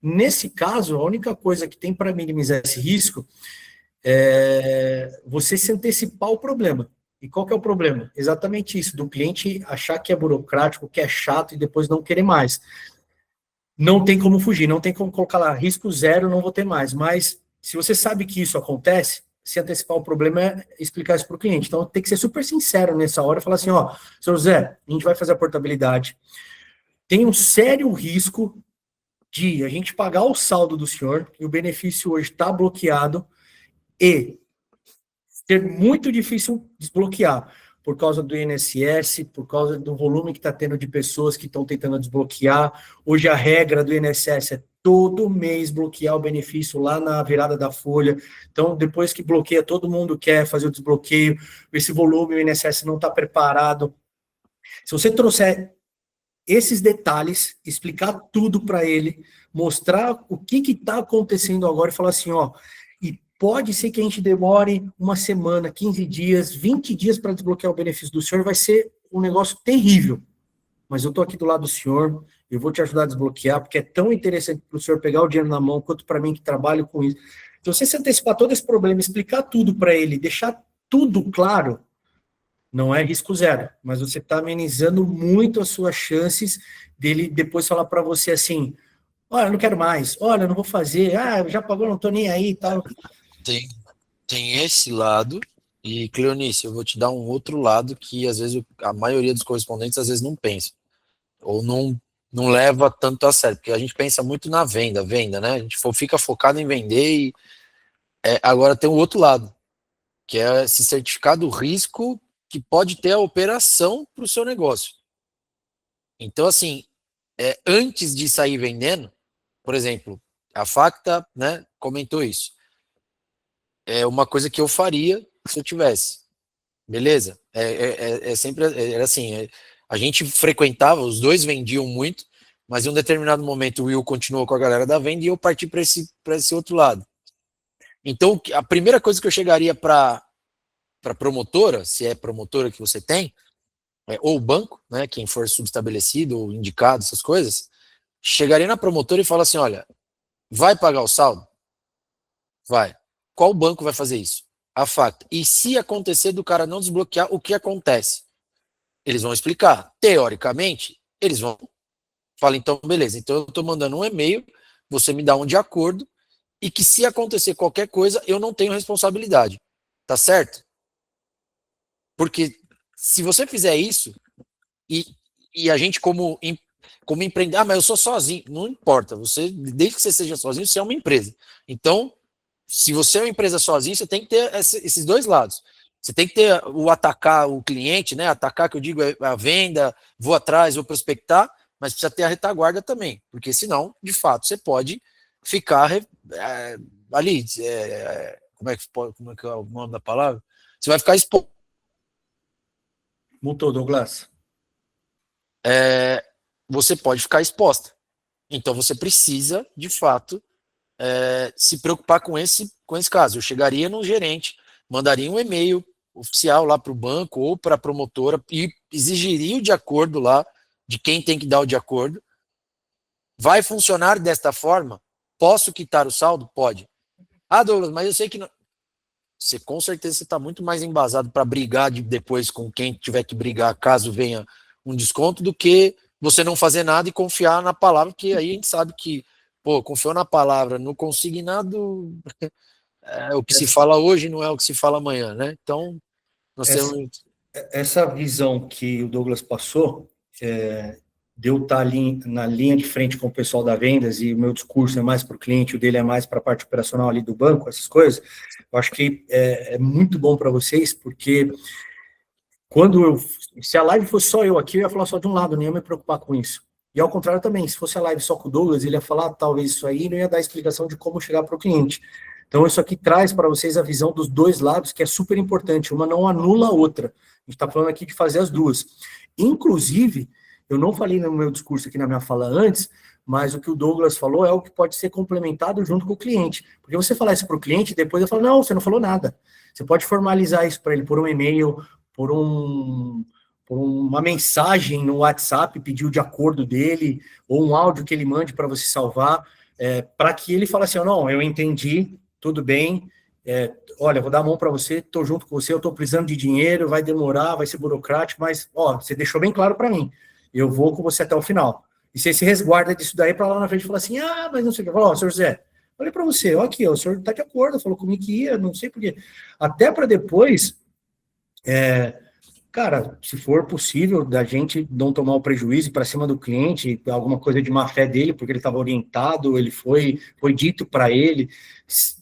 Nesse caso, a única coisa que tem para minimizar esse risco é você se antecipar o problema. E qual que é o problema? Exatamente isso, do cliente achar que é burocrático, que é chato e depois não querer mais. Não tem como fugir, não tem como colocar lá, risco zero, não vou ter mais, mas se você sabe que isso acontece, se antecipar o problema é explicar isso para o cliente. Então, tem que ser super sincero nessa hora e falar assim, senhor Zé, a gente vai fazer a portabilidade. Tem um sério risco de a gente pagar o saldo do senhor e o benefício hoje está bloqueado e ser muito difícil desbloquear por causa do INSS, por causa do volume que está tendo de pessoas que estão tentando desbloquear. Hoje a regra do INSS é todo mês bloquear o benefício lá na virada da folha. Então, depois que bloqueia, todo mundo quer fazer o desbloqueio. Esse volume, o INSS não está preparado. Se você trouxer esses detalhes, explicar tudo para ele, mostrar o que está acontecendo agora e falar assim, e pode ser que a gente demore uma semana, 15 dias, 20 dias para desbloquear o benefício do senhor, vai ser um negócio terrível. Mas eu estou aqui do lado do senhor, eu vou te ajudar a desbloquear, porque é tão interessante para o senhor pegar o dinheiro na mão, quanto para mim que trabalho com isso. Se você se antecipar todo esse problema, explicar tudo para ele, deixar tudo claro, Não é risco zero, mas você está amenizando muito as suas chances dele depois falar para você assim, olha, eu não quero mais, olha, eu não vou fazer, já pagou, não estou nem aí e tal. Tem esse lado, e Cleonice, eu vou te dar um outro lado que às vezes a maioria dos correspondentes às vezes não pensa, ou não leva tanto a sério, porque a gente pensa muito na venda, né? A gente fica focado em vender e agora tem o outro lado, que é se certificar do risco que pode ter a operação para o seu negócio. Então, assim, antes de sair vendendo, por exemplo, a Facta, né, comentou isso. É uma coisa que eu faria se eu tivesse. Beleza? Sempre era assim, a gente frequentava, os dois vendiam muito, mas em um determinado momento o Will continuou com a galera da venda e eu parti para esse outro lado. Então, a primeira coisa que eu chegaria para promotora, se é promotora que você tem, ou banco, né, quem for subestabelecido ou indicado, essas coisas, chegaria na promotora e fala assim, olha, vai pagar o saldo? Vai. Qual banco vai fazer isso? A Facta. E se acontecer do cara não desbloquear, o que acontece? Eles vão explicar. Teoricamente, eles vão falar, então, beleza, então eu estou mandando um e-mail, você me dá um de acordo, e que se acontecer qualquer coisa, eu não tenho responsabilidade. Tá certo? Porque se você fizer isso, e a gente como empreendedor, mas eu sou sozinho, não importa, desde que você seja sozinho, você é uma empresa. Então, se você é uma empresa sozinho, você tem que ter esses dois lados. Você tem que ter o atacar o cliente, né? Atacar, que eu digo, é a venda, vou atrás, vou prospectar, mas precisa ter a retaguarda também, porque senão, de fato, você pode ficar ali, como é que é o nome da palavra? Você vai ficar exposto. Mutou, Douglas. Você pode ficar exposta. Então, você precisa, de fato, se preocupar com esse caso. Eu chegaria no gerente, mandaria um e-mail oficial lá para o banco ou para a promotora e exigiria o de acordo lá de quem tem que dar o de acordo. Vai funcionar desta forma? Posso quitar o saldo? Pode. Douglas, mas eu sei que não. Você com certeza está muito mais embasado para brigar depois com quem tiver que brigar caso venha um desconto do que você não fazer nada e confiar na palavra, que aí a gente sabe que, confiou na palavra, no consignado, o que se fala hoje não é o que se fala amanhã, né? Então, essa visão que o Douglas passou, de eu estar ali na linha de frente com o pessoal da vendas e o meu discurso é mais para o cliente, o dele é mais para a parte operacional ali do banco, essas coisas, eu acho que é muito bom para vocês, porque se a live fosse só eu aqui, eu ia falar só de um lado, nem ia me preocupar com isso. E ao contrário também, se fosse a live só com o Douglas, ele ia falar talvez isso aí, não ia dar explicação de como chegar para o cliente. Então, isso aqui traz para vocês a visão dos dois lados, que é super importante. Uma não anula a outra. A gente está falando aqui de fazer as duas. Inclusive, eu não falei no meu discurso aqui na minha fala antes, mas o que o Douglas falou é o que pode ser complementado junto com o cliente. Porque você falar isso para o cliente, depois eu falo, não, você não falou nada. Você pode formalizar isso para ele por um e-mail, por uma mensagem no WhatsApp, pedir o de acordo dele, ou um áudio que ele mande para você salvar, para que ele fale assim, não, eu entendi, tudo bem, olha, vou dar a mão para você, estou junto com você, eu estou precisando de dinheiro, vai demorar, vai ser burocrático, mas, você deixou bem claro para mim, eu vou com você até o final. E você se resguarda disso daí para lá na frente e fala assim, mas não sei o que, fala, senhor José, falei para você, aqui, o senhor está de acordo, falou comigo que ia, não sei por quê. Até para depois, cara, se for possível da gente não tomar o prejuízo para cima do cliente, alguma coisa de má fé dele, porque ele estava orientado, ele foi dito para ele,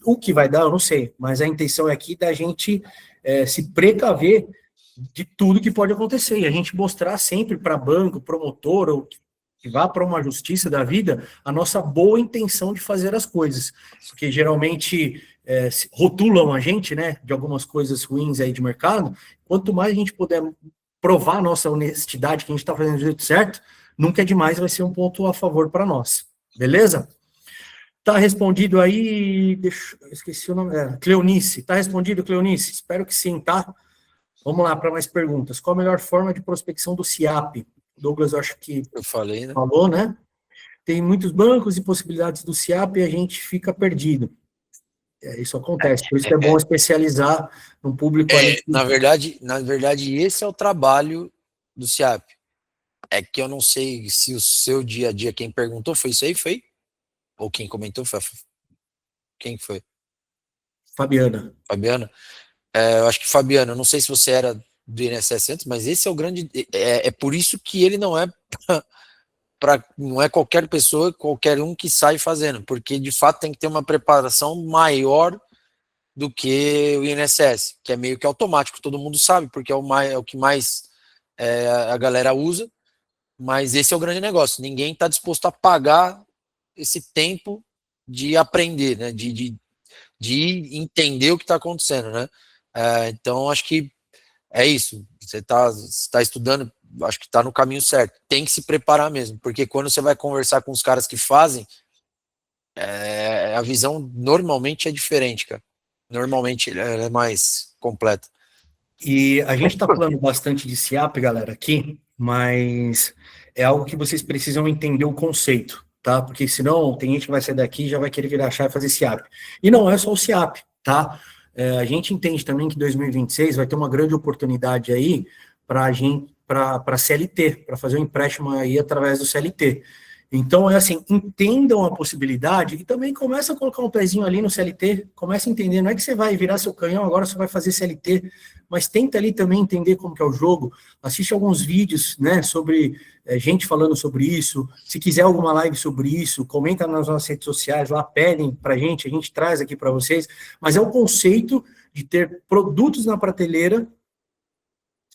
o que vai dar, eu não sei, mas a intenção é aqui da gente se precaver de tudo que pode acontecer, e a gente mostrar sempre para banco, promotor, ou que vá para uma justiça da vida, a nossa boa intenção de fazer as coisas, porque geralmente rotulam a gente, né, de algumas coisas ruins aí de mercado. Quanto mais a gente puder provar a nossa honestidade, que a gente está fazendo do jeito certo, nunca é demais, vai ser um ponto a favor para nós, beleza? Tá respondido aí, esqueci o nome dela, Cleonice, tá respondido, Cleonice? Espero que sim, tá? Vamos lá para mais perguntas. Qual a melhor forma de prospecção do CIAP? Douglas, eu acho que eu falei, né? Falou, né? Tem muitos bancos e possibilidades do CIAP e a gente fica perdido. Isso acontece, por isso que é bom especializar no público ali. Na verdade, esse é o trabalho do SIAP. É que eu não sei se o seu dia a dia, quem perguntou foi isso aí, foi? Ou quem comentou foi? Quem foi? Fabiana. Fabiana? Eu acho que Fabiana, eu não sei se você era do INSS antes, mas esse é o grande. É por isso que ele não é não é qualquer pessoa, qualquer um que sai fazendo, porque de fato tem que ter uma preparação maior do que o INSS, que é meio que automático, todo mundo sabe, porque é o que mais a galera usa, mas esse é o grande negócio, ninguém está disposto a pagar esse tempo de aprender, né, de entender o que está acontecendo, né? Então, acho que é isso. Você está estudando, acho que está no caminho certo. Tem que se preparar mesmo, porque quando você vai conversar com os caras que fazem, a visão normalmente é diferente, cara. Normalmente ela é mais completa. E a gente está falando bastante de SIAP, galera, aqui, mas é algo que vocês precisam entender o conceito, tá? Porque senão tem gente que vai sair daqui e já vai querer virar chave e fazer SIAP. E não é só o SIAP, tá? A gente entende também que 2026 vai ter uma grande oportunidade aí para a gente, para CLT, para fazer um empréstimo aí através do CLT. Então, é assim, entendam a possibilidade e também começa a colocar um pezinho ali no CLT, começa a entender, não é que você vai virar seu canhão, agora você vai fazer CLT, mas tenta ali também entender como que é o jogo, assiste alguns vídeos, né, sobre gente falando sobre isso, se quiser alguma live sobre isso, comenta nas nossas redes sociais, lá pedem pra gente, a gente traz aqui para vocês, mas é o conceito de ter produtos na prateleira,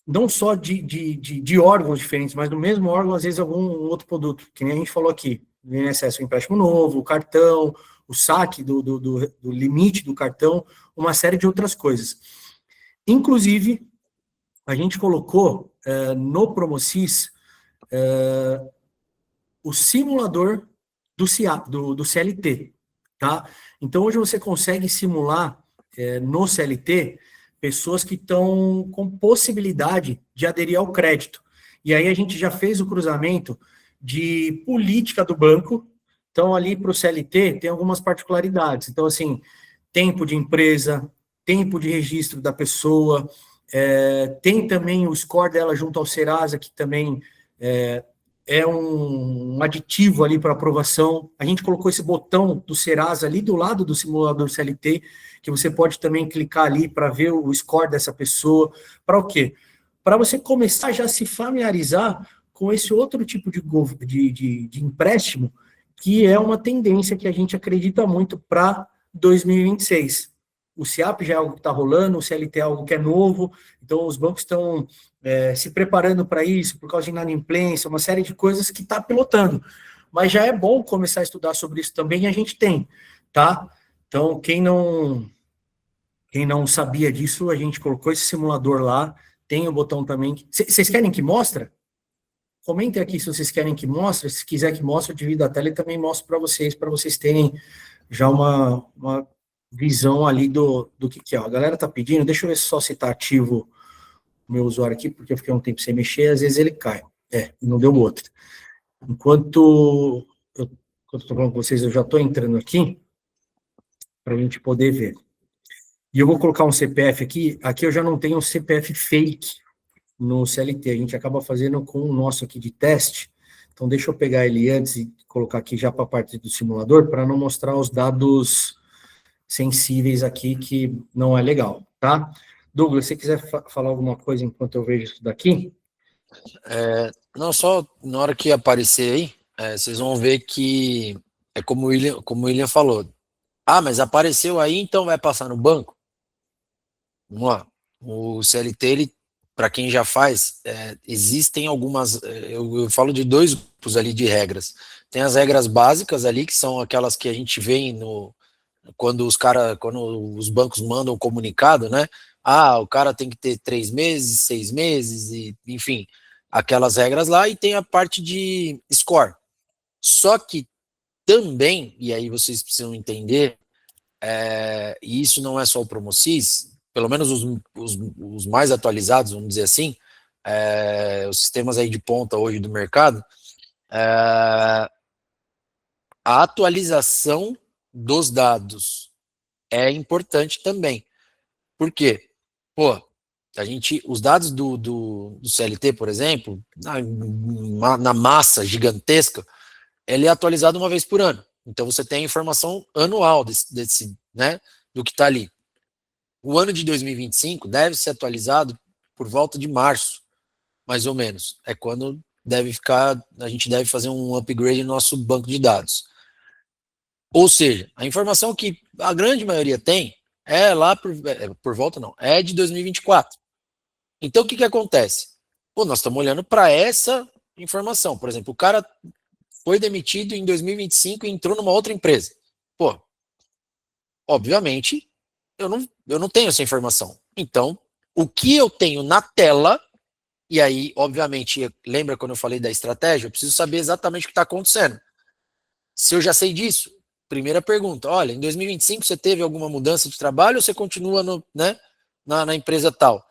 não só de órgãos diferentes, mas no mesmo órgão, às vezes, algum outro produto, que nem a gente falou aqui, o INSS, o empréstimo novo, o cartão, o saque do limite do cartão, uma série de outras coisas. Inclusive, a gente colocou no Promocis o simulador do CLT, tá? Então, hoje você consegue simular no CLT pessoas que estão com possibilidade de aderir ao crédito. E aí a gente já fez o cruzamento de política do banco. Então, ali para o CLT tem algumas particularidades. Então, assim, tempo de empresa, tempo de registro da pessoa, tem também o score dela junto ao Serasa, que também é um aditivo ali para aprovação. A gente colocou esse botão do Serasa ali do lado do simulador CLT, que você pode também clicar ali para ver o score dessa pessoa. Para o quê? Para você começar já a se familiarizar com esse outro tipo de empréstimo, que é uma tendência que a gente acredita muito para 2026. O SIAP já é algo que está rolando, o CLT é algo que é novo, então os bancos estão se preparando para isso, por causa de inadimplência, uma série de coisas que está pilotando. Mas já é bom começar a estudar sobre isso também, e a gente tem, tá? Então, quem não sabia disso, a gente colocou esse simulador lá, tem o botão também. Vocês querem que mostre? Comentem aqui se vocês querem que mostre, se quiser que mostre, eu divido a tela e também mostro para vocês terem já uma visão ali do que é. A galera tá pedindo, deixa eu ver só se tá ativo o meu usuário aqui, porque eu fiquei um tempo sem mexer, às vezes ele cai. Não deu outro. Enquanto eu estou falando com vocês, eu já estou entrando aqui, para a gente poder ver. E eu vou colocar um CPF aqui eu já não tenho um CPF fake no CLT, a gente acaba fazendo com o nosso aqui de teste, então deixa eu pegar ele antes e colocar aqui já para a parte do simulador, para não mostrar os dados sensíveis aqui, que não é legal, tá? Douglas, se você quiser falar alguma coisa enquanto eu vejo isso daqui? Não, só na hora que aparecer aí, vocês vão ver que é como o William falou. Ah, mas apareceu aí, então vai passar no banco? Vamos lá. O CLT, ele, para quem já faz, existem algumas. Eu falo de dois grupos ali de regras. Tem as regras básicas ali, que são aquelas que a gente vê quando os bancos mandam o comunicado, né? Ah, o cara tem que ter 3 meses, 6 meses, e enfim, aquelas regras lá, e tem a parte de score. Só que também, e aí vocês precisam entender, e isso não é só o Promocis, pelo menos os mais atualizados, vamos dizer assim, os sistemas aí de ponta hoje do mercado, a atualização dos dados é importante também. Por quê? Pô, os dados do CLT, por exemplo, na massa gigantesca, ele é atualizado uma vez por ano. Então você tem a informação anual né, do que está ali. O ano de 2025 deve ser atualizado por volta de março, mais ou menos. É quando a gente deve fazer um upgrade no nosso banco de dados. Ou seja, a informação que a grande maioria tem é lá por volta, não, é de 2024. Então o que acontece? Pô, nós estamos olhando para essa informação. Por exemplo, o cara foi demitido em 2025 e entrou numa outra empresa. Pô, obviamente, eu não tenho essa informação. Então, o que eu tenho na tela, e aí, obviamente, lembra quando eu falei da estratégia? Eu preciso saber exatamente o que está acontecendo. Se eu já sei disso, primeira pergunta, olha, em 2025 você teve alguma mudança de trabalho ou você continua na empresa tal?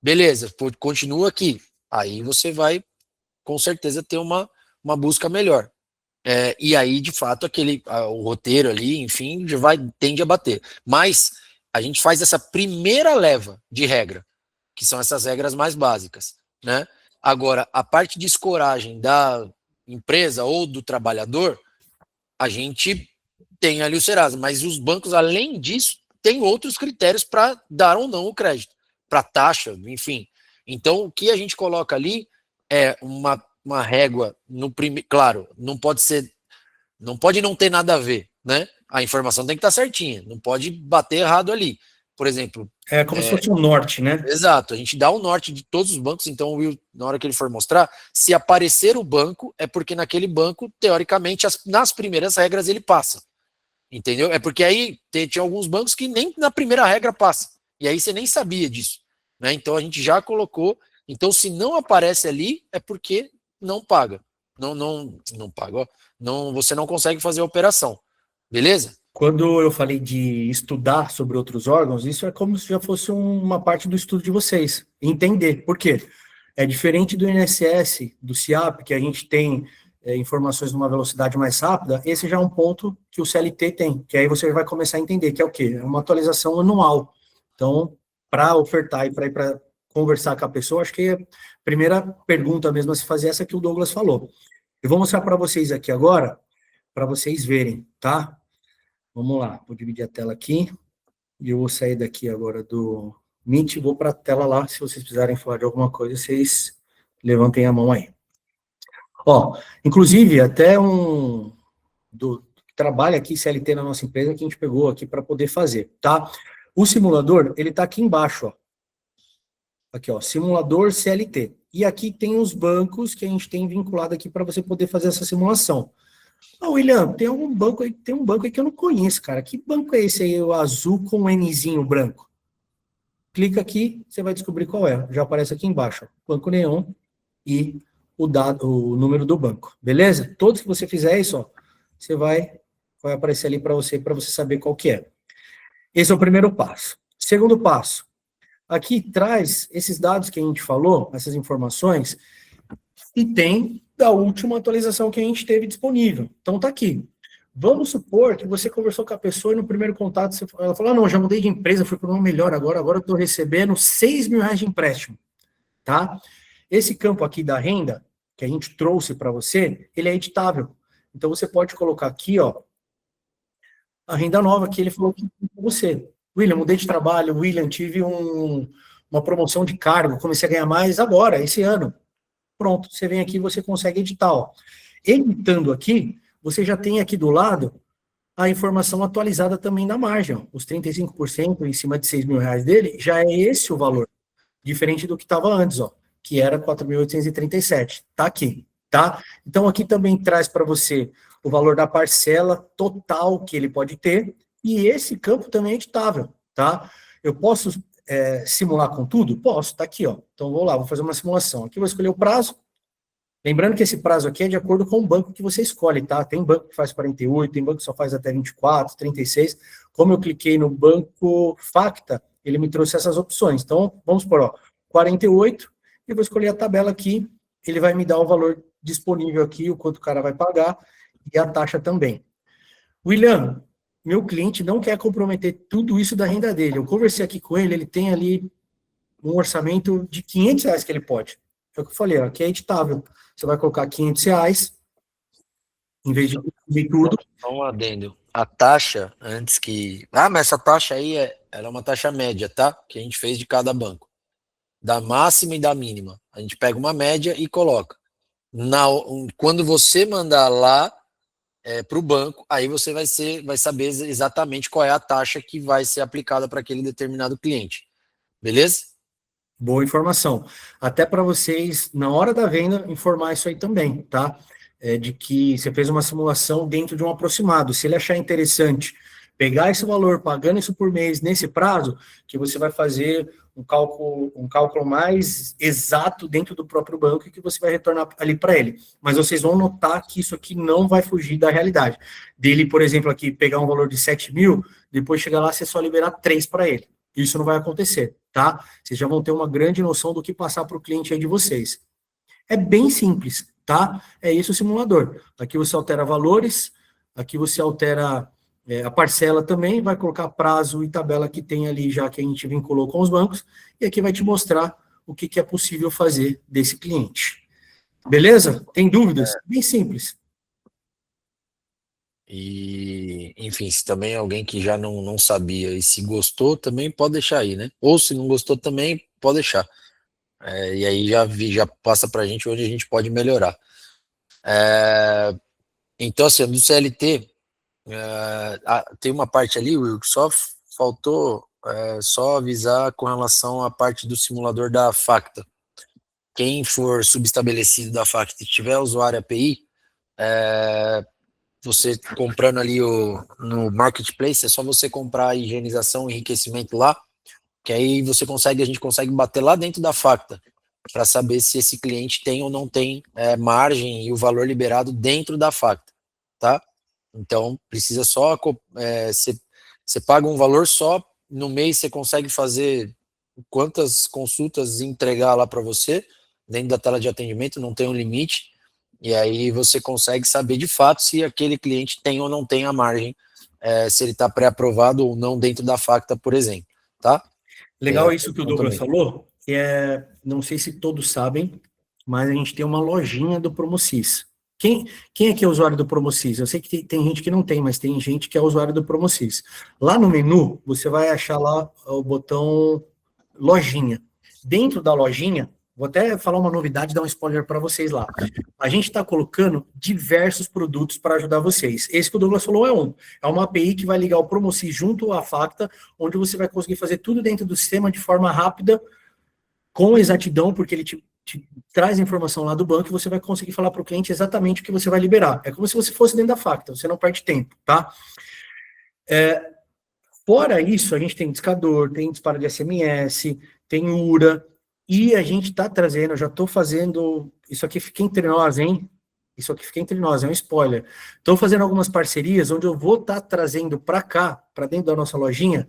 Beleza, continua aqui. Aí você vai, com certeza, ter uma busca melhor. E aí, de fato, o roteiro ali, enfim, tende a bater. Mas a gente faz essa primeira leva de regra, que são essas regras mais básicas, né? Agora, a parte de escoragem da empresa ou do trabalhador, a gente tem ali o Serasa, mas os bancos, além disso, têm outros critérios para dar ou não o crédito, para taxa, enfim. Então, o que a gente coloca ali é uma régua no primeiro. Claro, não pode não ter nada a ver, né? A informação tem que estar certinha, não pode bater errado ali. Por exemplo. É como se fosse um norte, né? Exato, a gente dá o norte de todos os bancos, então o Will, na hora que ele for mostrar, se aparecer o banco, é porque naquele banco, teoricamente, nas primeiras regras ele passa. Entendeu? É porque aí tinha alguns bancos que nem na primeira regra passa. E aí você nem sabia disso. Né? Então a gente já colocou. Então, se não aparece ali, é porque não paga. Não paga, ó. Você não consegue fazer a operação. Beleza? Quando eu falei de estudar sobre outros órgãos, isso é como se já fosse uma parte do estudo de vocês. Entender. Por quê? É diferente do INSS, do CIAP, que a gente tem informações numa velocidade mais rápida. Esse já é um ponto que o CLT tem, que aí você vai começar a entender, que é o quê? É uma atualização anual. Então, para ofertar e para ir para conversar com a pessoa, acho que a primeira pergunta mesmo a se fazer é essa que o Douglas falou. Eu vou mostrar para vocês aqui agora, para vocês verem, tá? Vamos lá, vou dividir a tela aqui, e eu vou sair daqui agora do Meet, vou para a tela lá, se vocês precisarem falar de alguma coisa, vocês levantem a mão aí. Ó, inclusive, até que trabalha aqui, CLT na nossa empresa, que a gente pegou aqui para poder fazer, tá? O simulador, ele tá aqui embaixo, ó. Aqui, ó, simulador CLT. E aqui tem os bancos que a gente tem vinculado aqui para você poder fazer essa simulação. William, tem um banco aí que eu não conheço, cara. Que banco é esse aí, o azul com o Nzinho branco? Clica aqui, você vai descobrir qual é. Já aparece aqui embaixo, ó, Banco Neon e o número do banco. Beleza? Todos que você fizer isso, ó, você vai aparecer ali para você saber qual que é. Esse é o primeiro passo. Segundo passo, aqui traz esses dados que a gente falou, essas informações, e tem da última atualização que a gente teve disponível. Então tá aqui. Vamos supor que você conversou com a pessoa e no primeiro contato ela falou, não, já mudei de empresa, fui para uma melhor agora eu estou recebendo R$6.000 de empréstimo. Tá? Esse campo aqui da renda, que a gente trouxe para você, ele é editável. Então você pode colocar aqui, ó, a renda nova que ele falou que para você. William, mudei de trabalho, William, tive uma promoção de cargo, comecei a ganhar mais agora, esse ano. Pronto, você vem aqui e você consegue editar, ó. Editando aqui, você já tem aqui do lado a informação atualizada também da margem, ó. Os 35% em cima de R$6.000 dele, já é esse o valor. Diferente do que estava antes, ó, que era 4.837. Tá aqui, tá? Então aqui também traz para você o valor da parcela total que ele pode ter, e esse campo também é editável, tá? Eu posso simular com tudo? Posso, tá aqui, ó. Então vou lá, vou fazer uma simulação. Aqui eu vou escolher o prazo. Lembrando que esse prazo aqui é de acordo com o banco que você escolhe, tá? Tem banco que faz 48, tem banco que só faz até 24, 36. Como eu cliquei no banco Facta, ele me trouxe essas opções. Então, vamos por, ó, 48, e vou escolher a tabela aqui, ele vai me dar o valor disponível aqui, o quanto o cara vai pagar, e a taxa também. William, meu cliente não quer comprometer tudo isso da renda dele. Eu conversei aqui com ele, ele tem ali um orçamento de R$ 500 que ele pode. É o que eu falei, ó, aqui é editável. Você vai colocar R$ 500, em vez de tudo. Só um adendo. A taxa, antes que... Ah, mas essa taxa aí, ela é uma taxa média, tá? Que a gente fez de cada banco. Da máxima e da mínima. A gente pega uma média e coloca. Quando você mandar lá para o banco, aí você vai saber exatamente qual é a taxa que vai ser aplicada para aquele determinado cliente. Beleza? Boa informação. Até para vocês, na hora da venda, informar isso aí também, tá? De que você fez uma simulação dentro de um aproximado. Se ele achar interessante pegar esse valor, pagando isso por mês nesse prazo, que você vai fazer um cálculo mais exato dentro do próprio banco e que você vai retornar ali para ele. Mas vocês vão notar que isso aqui não vai fugir da realidade. Dele, por exemplo, aqui pegar um valor de 7.000, depois chegar lá, você só liberar 3 para ele. Isso não vai acontecer, tá? Vocês já vão ter uma grande noção do que passar para o cliente aí de vocês. É bem simples, tá? É isso o simulador. Aqui você altera valores, aqui você altera a parcela também, vai colocar prazo e tabela que tem ali já que a gente vinculou com os bancos, e aqui vai te mostrar o que é possível fazer desse cliente. Beleza? Tem dúvidas? Bem simples. E, enfim, se também alguém que já não sabia e se gostou, também pode deixar aí, né? Ou se não gostou também, pode deixar. E aí já passa para a gente onde a gente pode melhorar. Então, assim, do CLT, tem uma parte ali, Will, que só faltou só avisar com relação à parte do simulador da Facta. Quem for subestabelecido da Facta e tiver usuário API, você comprando ali no Marketplace, é só você comprar a higienização e enriquecimento lá, que aí a gente consegue bater lá dentro da Facta, para saber se esse cliente tem ou não tem margem e o valor liberado dentro da Facta, tá? Então, precisa só, você paga um valor só, no mês você consegue fazer quantas consultas entregar lá para você, dentro da tela de atendimento, não tem um limite, e aí você consegue saber de fato se aquele cliente tem ou não tem a margem, se ele está pré-aprovado ou não dentro da Facta, por exemplo, tá? Legal isso que o Douglas falou, que não sei se todos sabem, mas a gente tem uma lojinha do Promocis. Quem aqui é usuário do Promocis? Eu sei que tem gente que não tem, mas tem gente que é usuário do Promocis. Lá no menu, você vai achar lá o botão lojinha. Dentro da lojinha, vou até falar uma novidade, dar um spoiler para vocês lá. A gente está colocando diversos produtos para ajudar vocês. Esse que o Douglas falou é uma API que vai ligar o Promocis junto à Facta, onde você vai conseguir fazer tudo dentro do sistema de forma rápida, com exatidão, porque ele te traz a informação lá do banco e você vai conseguir falar para o cliente exatamente o que você vai liberar. É como se você fosse dentro da Facta, você não perde tempo, tá? Fora isso, a gente tem discador, tem disparo de SMS, tem URA, e a gente está trazendo, eu já estou fazendo, isso aqui fica entre nós, hein? Isso aqui fica entre nós, é um spoiler. Estou fazendo algumas parcerias onde eu vou estar trazendo para cá, para dentro da nossa lojinha,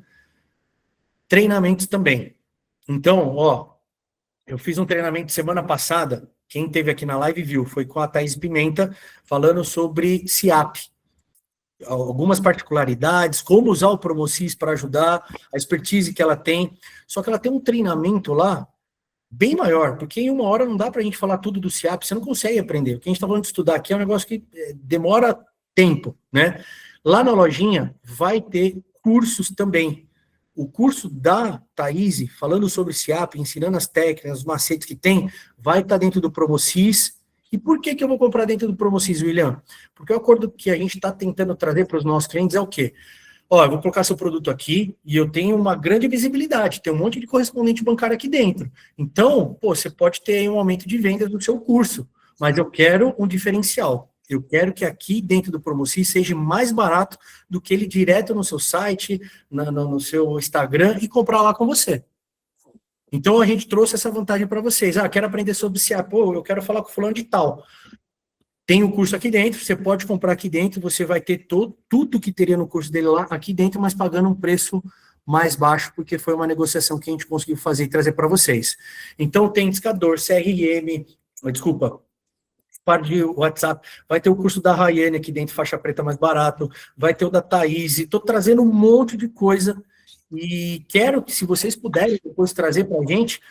treinamentos também. Então, eu fiz um treinamento semana passada, quem esteve aqui na live viu, foi com a Thaís Pimenta, falando sobre SIAP. Algumas particularidades, como usar o Promocis para ajudar, a expertise que ela tem. Só que ela tem um treinamento lá bem maior, porque em 1 hora não dá para a gente falar tudo do SIAP, você não consegue aprender. O que a gente está falando de estudar aqui é um negócio que demora tempo, né? Lá na lojinha vai ter cursos também. O curso da Thaís, falando sobre SIAP, ensinando as técnicas, os macetes que tem, vai estar dentro do Promocis. E por que eu vou comprar dentro do Promocis, William? Porque o acordo que a gente está tentando trazer para os nossos clientes é o quê? Eu vou colocar seu produto aqui e eu tenho uma grande visibilidade, tem um monte de correspondente bancário aqui dentro. Então, você pode ter aí um aumento de vendas do seu curso, mas eu quero um diferencial. Eu quero que aqui dentro do Promocis seja mais barato do que ele direto no seu site, no seu Instagram e comprar lá com você. Então, a gente trouxe essa vantagem para vocês. Quero aprender sobre SIAP, eu quero falar com fulano de tal. Tem um curso aqui dentro, você pode comprar aqui dentro, você vai ter tudo que teria no curso dele lá, aqui dentro, mas pagando um preço mais baixo, porque foi uma negociação que a gente conseguiu fazer e trazer para vocês. Então, tem discador, CRM, par de WhatsApp, vai ter o curso da Rayane aqui dentro, faixa preta mais barato, vai ter o da Thaís, estou trazendo um monte de coisa e quero que, se vocês puderem depois trazer para a gente,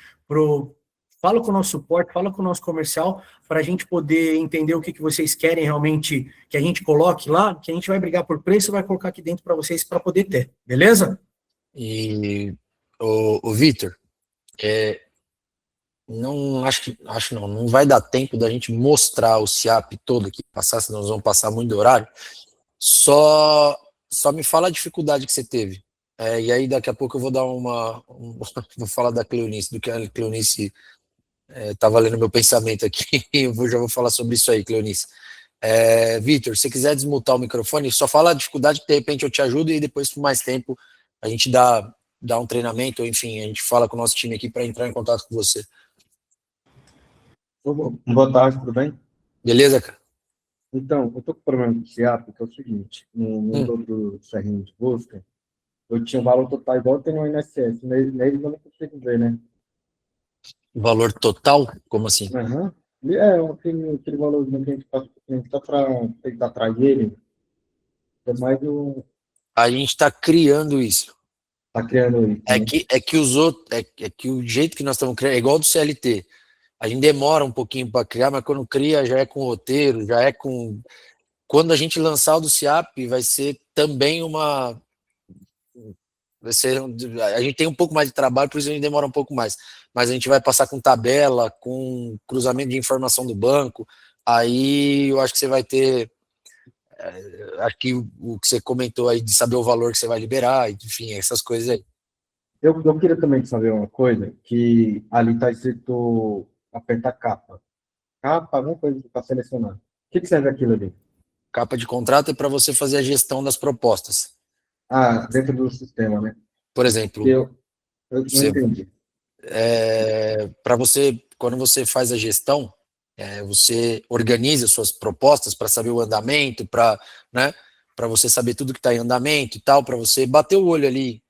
fala com o nosso suporte, fala com o nosso comercial, para a gente poder entender o que vocês querem realmente que a gente coloque lá, que a gente vai brigar por preço e vai colocar aqui dentro para vocês para poder ter, beleza? E o Vitor, não acho não vai dar tempo da gente mostrar o SIAP todo aqui, senão nós vamos passar muito do horário. Só me fala a dificuldade que você teve. E aí daqui a pouco eu vou dar vou falar da Cleonice, do que a Cleonice estava lendo meu pensamento aqui, já vou falar sobre isso aí, Cleonice. Vitor, se quiser desmutar o microfone, só fala a dificuldade que de repente eu te ajudo e depois por mais tempo a gente dá um treinamento, ou enfim, a gente fala com o nosso time aqui para entrar em contato com você. Boa tarde, tudo bem? Beleza, cara? Então, eu tô com problema com o SIAP, que é o seguinte, no outro serrinho de busca, eu tinha um valor total igual tem no INSS, neles eu não consigo ver, né? Valor total? Como assim? Aham. Aquele valorzinho que a gente passa pro cliente só para tentar atrair ele, é mais o... A gente está criando isso. Tá criando isso, né? Que os outros, que o jeito que nós estamos criando é igual do CLT. A gente demora um pouquinho para criar, mas quando cria já é com roteiro, já é com... Quando a gente lançar o do SIAP, vai ser também a gente tem um pouco mais de trabalho, por isso a gente demora um pouco mais. Mas a gente vai passar com tabela, com cruzamento de informação do banco, aí eu acho que você vai ter... Acho que o que você comentou aí de saber o valor que você vai liberar, enfim, essas coisas aí. Eu queria também saber uma coisa, que ali tá escrito apertar capa. Capa, alguma coisa para selecionar. O que serve aquilo ali? Capa de contrato é para você fazer a gestão das propostas. Ah, dentro do sistema, né? Por exemplo, Eu não entendi. para você, quando você faz a gestão, você organiza suas propostas para saber o andamento, para você saber tudo que está em andamento e tal, para você bater o olho ali,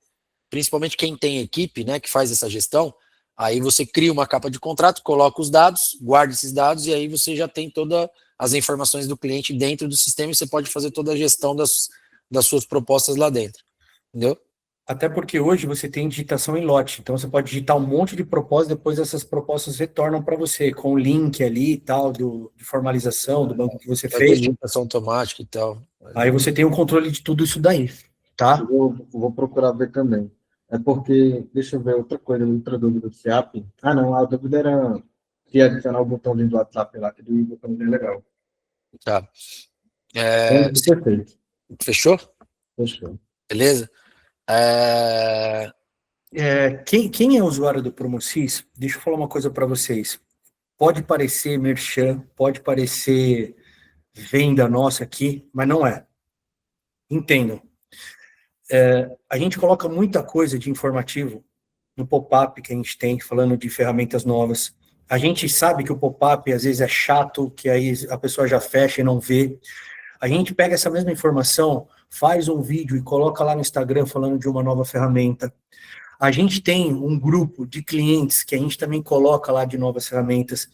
principalmente quem tem equipe, né, que faz essa gestão. Aí você cria uma capa de contrato, coloca os dados, guarda esses dados e aí você já tem todas as informações do cliente dentro do sistema e você pode fazer toda a gestão das suas propostas lá dentro, entendeu? Até porque hoje você tem digitação em lote, então você pode digitar um monte de propostas, depois essas propostas retornam para você, com o link ali e tal, de formalização do banco que você fez. Digitação automática e tal. Aí você tem o controle de tudo isso daí, tá? Eu vou procurar ver também. É porque, deixa eu ver outra coisa, outra dúvida do SIAP. Ah, não, a dúvida era se adicionar o botãozinho do WhatsApp lá, que do botãozinho é legal. Tá. Perfeito. Fechou? Fechou. Beleza? Quem é usuário do Promocis, deixa eu falar uma coisa para vocês. Pode parecer merchan, pode parecer venda nossa aqui, mas não é. Entendam. A gente coloca muita coisa de informativo no pop-up que a gente tem, falando de ferramentas novas. A gente sabe que o pop-up às vezes é chato, que aí a pessoa já fecha e não vê. A gente pega essa mesma informação, faz um vídeo e coloca lá no Instagram falando de uma nova ferramenta. A gente tem um grupo de clientes que a gente também coloca lá de novas ferramentas.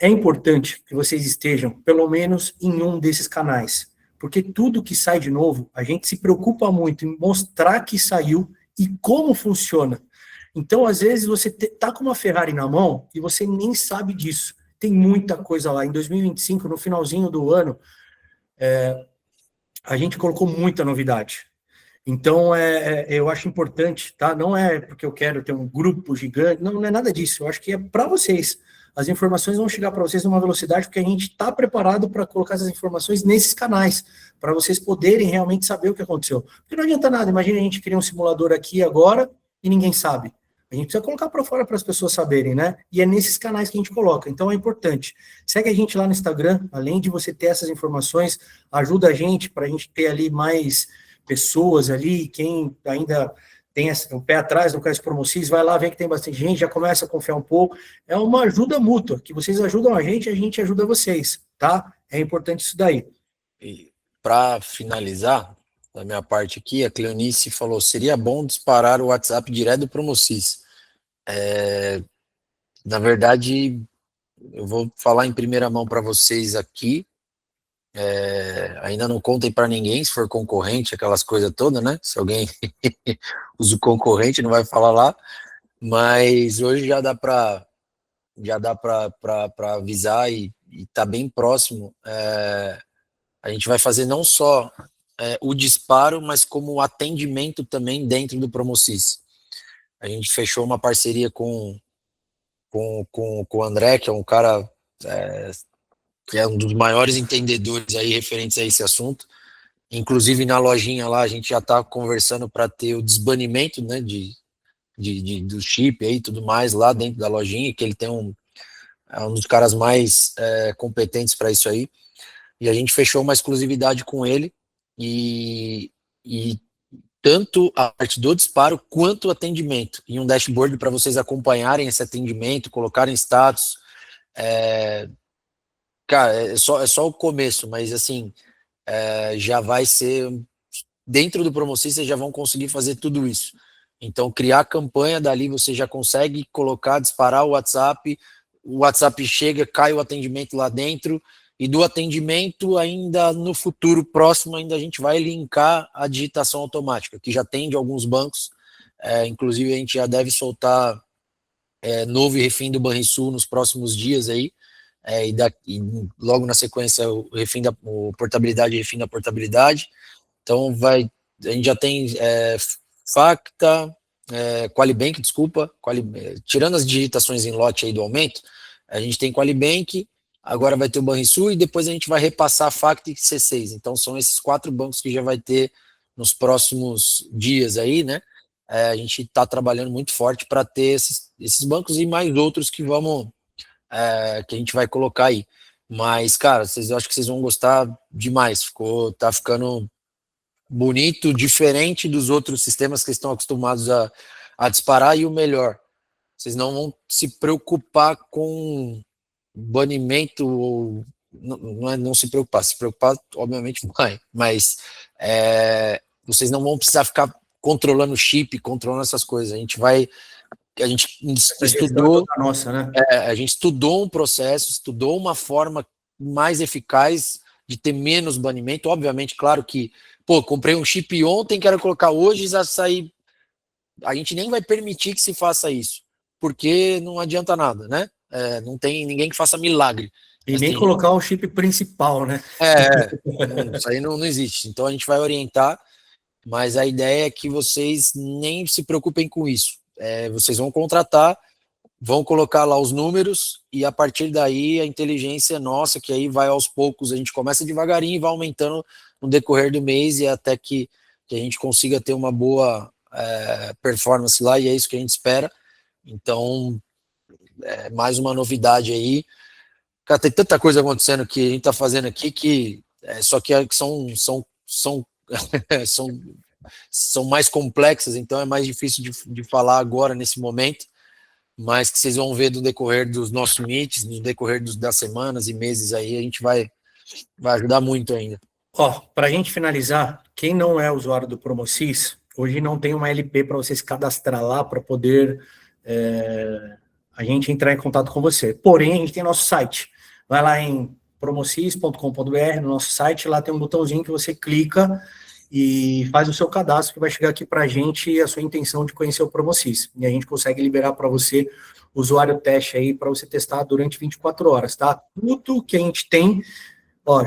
É importante que vocês estejam, pelo menos, em um desses canais, porque tudo que sai de novo, a gente se preocupa muito em mostrar que saiu e como funciona. Então, às vezes, você está com uma Ferrari na mão e você nem sabe disso. Tem muita coisa lá. Em 2025, no finalzinho do ano, a gente colocou muita novidade. Então, eu acho importante, tá? Não é porque eu quero ter um grupo gigante, não é nada disso. Eu acho que é para vocês. As informações vão chegar para vocês numa velocidade porque a gente está preparado para colocar essas informações nesses canais, para vocês poderem realmente saber o que aconteceu. Porque não adianta nada, imagina a gente criar um simulador aqui agora e ninguém sabe. A gente precisa colocar para fora para as pessoas saberem, né? E é nesses canais que a gente coloca. Então é importante. Segue a gente lá no Instagram, além de você ter essas informações, ajuda a gente para a gente ter ali mais pessoas ali, quem ainda tem o pé atrás no caso Promocis, vai lá, vê que tem bastante gente, já começa a confiar um pouco. É uma ajuda mútua, que vocês ajudam a gente ajuda vocês, tá? É importante isso daí. E para finalizar, da minha parte aqui, a Cleonice falou, seria bom disparar o WhatsApp direto do Promocis. Na verdade, eu vou falar em primeira mão para vocês aqui. Ainda não contem para ninguém, se for concorrente, aquelas coisas todas, né? Se alguém usa o concorrente, não vai falar lá. Mas hoje já dá para avisar e tá bem próximo. A gente vai fazer não só o disparo, mas como o atendimento também dentro do Promocis. A gente fechou uma parceria com o André, que é um cara que é um dos maiores entendedores aí referentes a esse assunto. Inclusive na lojinha lá a gente já está conversando para ter o desbanimento, né, do chip aí e tudo mais lá dentro da lojinha, que ele tem é um dos caras mais competentes para isso aí. E a gente fechou uma exclusividade com ele e tanto a parte do disparo quanto o atendimento, e um dashboard para vocês acompanharem esse atendimento, colocarem status. Cara, é só o começo, mas assim, já vai ser, dentro do Promocis, vocês já vão conseguir fazer tudo isso. Então, criar a campanha, dali você já consegue colocar, disparar o WhatsApp chega, cai o atendimento lá dentro, e do atendimento, ainda no futuro próximo, ainda a gente vai linkar a digitação automática, que já tem de alguns bancos. Inclusive a gente já deve soltar novo e refim do Banrisul nos próximos dias aí, e logo na sequência o portabilidade e refim da portabilidade. Então a gente já tem Facta, Qualibank, tirando as digitações em lote aí do aumento, a gente tem Qualibank, agora vai ter o Banrisul e depois a gente vai repassar a Facta e C6. Então são esses 4 bancos que já vai ter nos próximos dias aí, né? A gente está trabalhando muito forte para ter esses bancos e mais outros que que a gente vai colocar aí. Mas, cara, eu acho que vocês vão gostar demais. Tá ficando bonito, diferente dos outros sistemas que estão acostumados a disparar, e o melhor, vocês não vão se preocupar com banimento, ou não se preocupar, obviamente vai, mas vocês não vão precisar ficar controlando chip, controlando essas coisas. A gente estudou, nossa, né? a gente estudou um processo, estudou uma forma mais eficaz de ter menos banimento. Obviamente, claro que, comprei um chip ontem, quero colocar hoje, já sair. A gente nem vai permitir que se faça isso, porque não adianta nada, né? Não tem ninguém que faça milagre. E nem colocar o chip principal, né? Isso aí não existe. Então a gente vai orientar, mas a ideia é que vocês nem se preocupem com isso. Vocês vão contratar, vão colocar lá os números, e a partir daí a inteligência nossa, que aí vai aos poucos, a gente começa devagarinho e vai aumentando no decorrer do mês, e até que a gente consiga ter uma boa performance lá, e é isso que a gente espera. Então, mais uma novidade aí. Cara, tem tanta coisa acontecendo que a gente está fazendo aqui que só que são mais complexas, então é mais difícil de falar agora, nesse momento, mas que vocês vão ver do decorrer dos nossos meets, no decorrer das semanas e meses aí, a gente vai ajudar muito ainda. Para a gente finalizar, quem não é usuário do Promocis, hoje não tem uma LP para vocês cadastrar lá para poder a gente entrar em contato com você. Porém, a gente tem nosso site. Vai lá em promocis.com.br, no nosso site, lá tem um botãozinho que você clica e faz o seu cadastro, que vai chegar aqui para a gente a sua intenção de conhecer o Promocis. E a gente consegue liberar para você o usuário teste aí, para você testar durante 24 horas, tá? Tudo que a gente tem,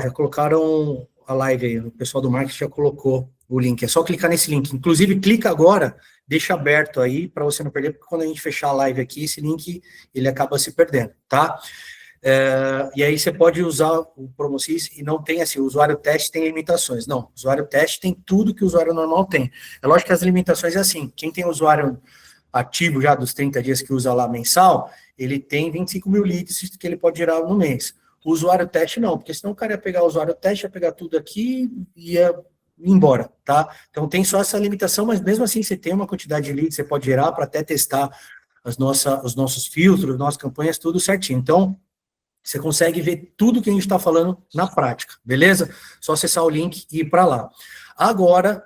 já colocaram a live aí, o pessoal do marketing já colocou o link, é só clicar nesse link. Inclusive, clica agora, deixa aberto aí, para você não perder, porque quando a gente fechar a live aqui, esse link, ele acaba se perdendo, tá? E aí você pode usar o Promocis e não tem assim, o usuário teste tem limitações. Não, o usuário teste tem tudo que o usuário normal tem. É lógico que as limitações é assim, quem tem usuário ativo já dos 30 dias que usa lá mensal, ele tem 25 mil leads que ele pode gerar no mês. O usuário teste não, porque senão o cara ia pegar o usuário teste, ia pegar tudo aqui e ia ir embora, tá? Então tem só essa limitação, mas mesmo assim você tem uma quantidade de leads que você pode gerar para até testar os nossos filtros, nossas campanhas, tudo certinho. Então, você consegue ver tudo que a gente está falando na prática, beleza? Só acessar o link e ir para lá. Agora,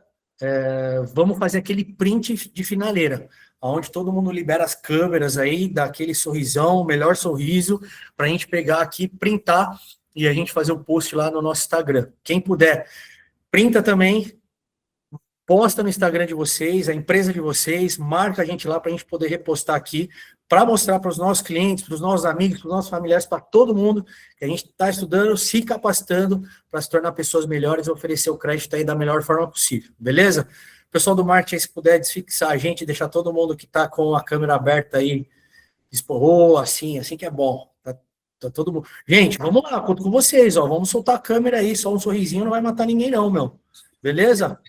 vamos fazer aquele print de finaleira. onde todo mundo libera as câmeras aí, dá aquele sorrisão, melhor sorriso, para a gente pegar aqui, printar e a gente fazer um post lá no nosso Instagram. Quem puder, printa também, posta no Instagram de vocês, a empresa de vocês, marca a gente lá para a gente poder repostar aqui, para mostrar para os nossos clientes, para os nossos amigos, para os nossos familiares, para todo mundo que a gente está estudando, se capacitando para se tornar pessoas melhores e oferecer o crédito aí da melhor forma possível, beleza? Pessoal do marketing, se puder desfixar a gente, deixar todo mundo que está com a câmera aberta aí, assim que é bom. Tá todo mundo. Gente, vamos lá, conto com vocês, ó. Vamos soltar a câmera aí, só um sorrisinho não vai matar ninguém, não, meu. Beleza?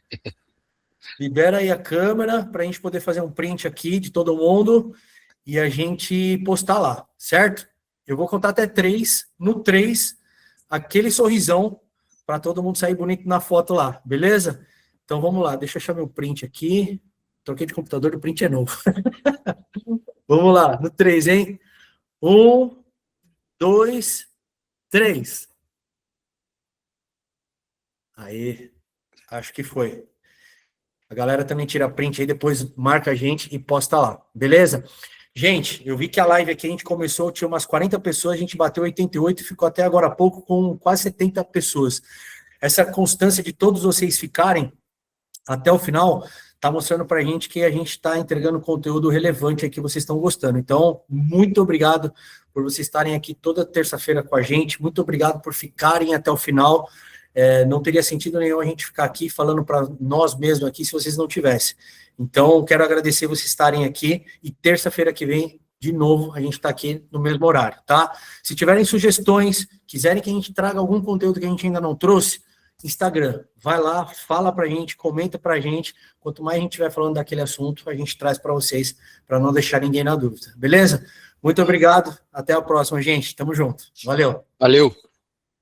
Libera aí a câmera para a gente poder fazer um print aqui de todo mundo e a gente postar lá, certo? Eu vou contar até 3. No 3, aquele sorrisão para todo mundo sair bonito na foto lá, beleza? Então vamos lá, deixa eu achar meu print aqui. Troquei de computador, o print é novo. Vamos lá, no 3, hein? 1, 2, 3. Aí, acho que foi. A galera também tira print aí, depois marca a gente e posta lá, beleza? Gente, eu vi que a live aqui a gente começou, tinha umas 40 pessoas, a gente bateu 88 e ficou até agora há pouco com quase 70 pessoas. Essa constância de todos vocês ficarem até o final está mostrando para a gente que a gente está entregando conteúdo relevante aqui, vocês estão gostando. Então, muito obrigado por vocês estarem aqui toda terça-feira com a gente, muito obrigado por ficarem até o final. Não teria sentido nenhum a gente ficar aqui falando para nós mesmos aqui se vocês não tivessem. Então, quero agradecer vocês estarem aqui e terça-feira que vem, de novo, a gente está aqui no mesmo horário, tá? Se tiverem sugestões, quiserem que a gente traga algum conteúdo que a gente ainda não trouxe, Instagram, vai lá, fala pra gente, comenta pra gente, quanto mais a gente estiver falando daquele assunto, a gente traz para vocês, para não deixar ninguém na dúvida, beleza? Muito obrigado, até a próxima, gente, tamo junto, valeu. Valeu.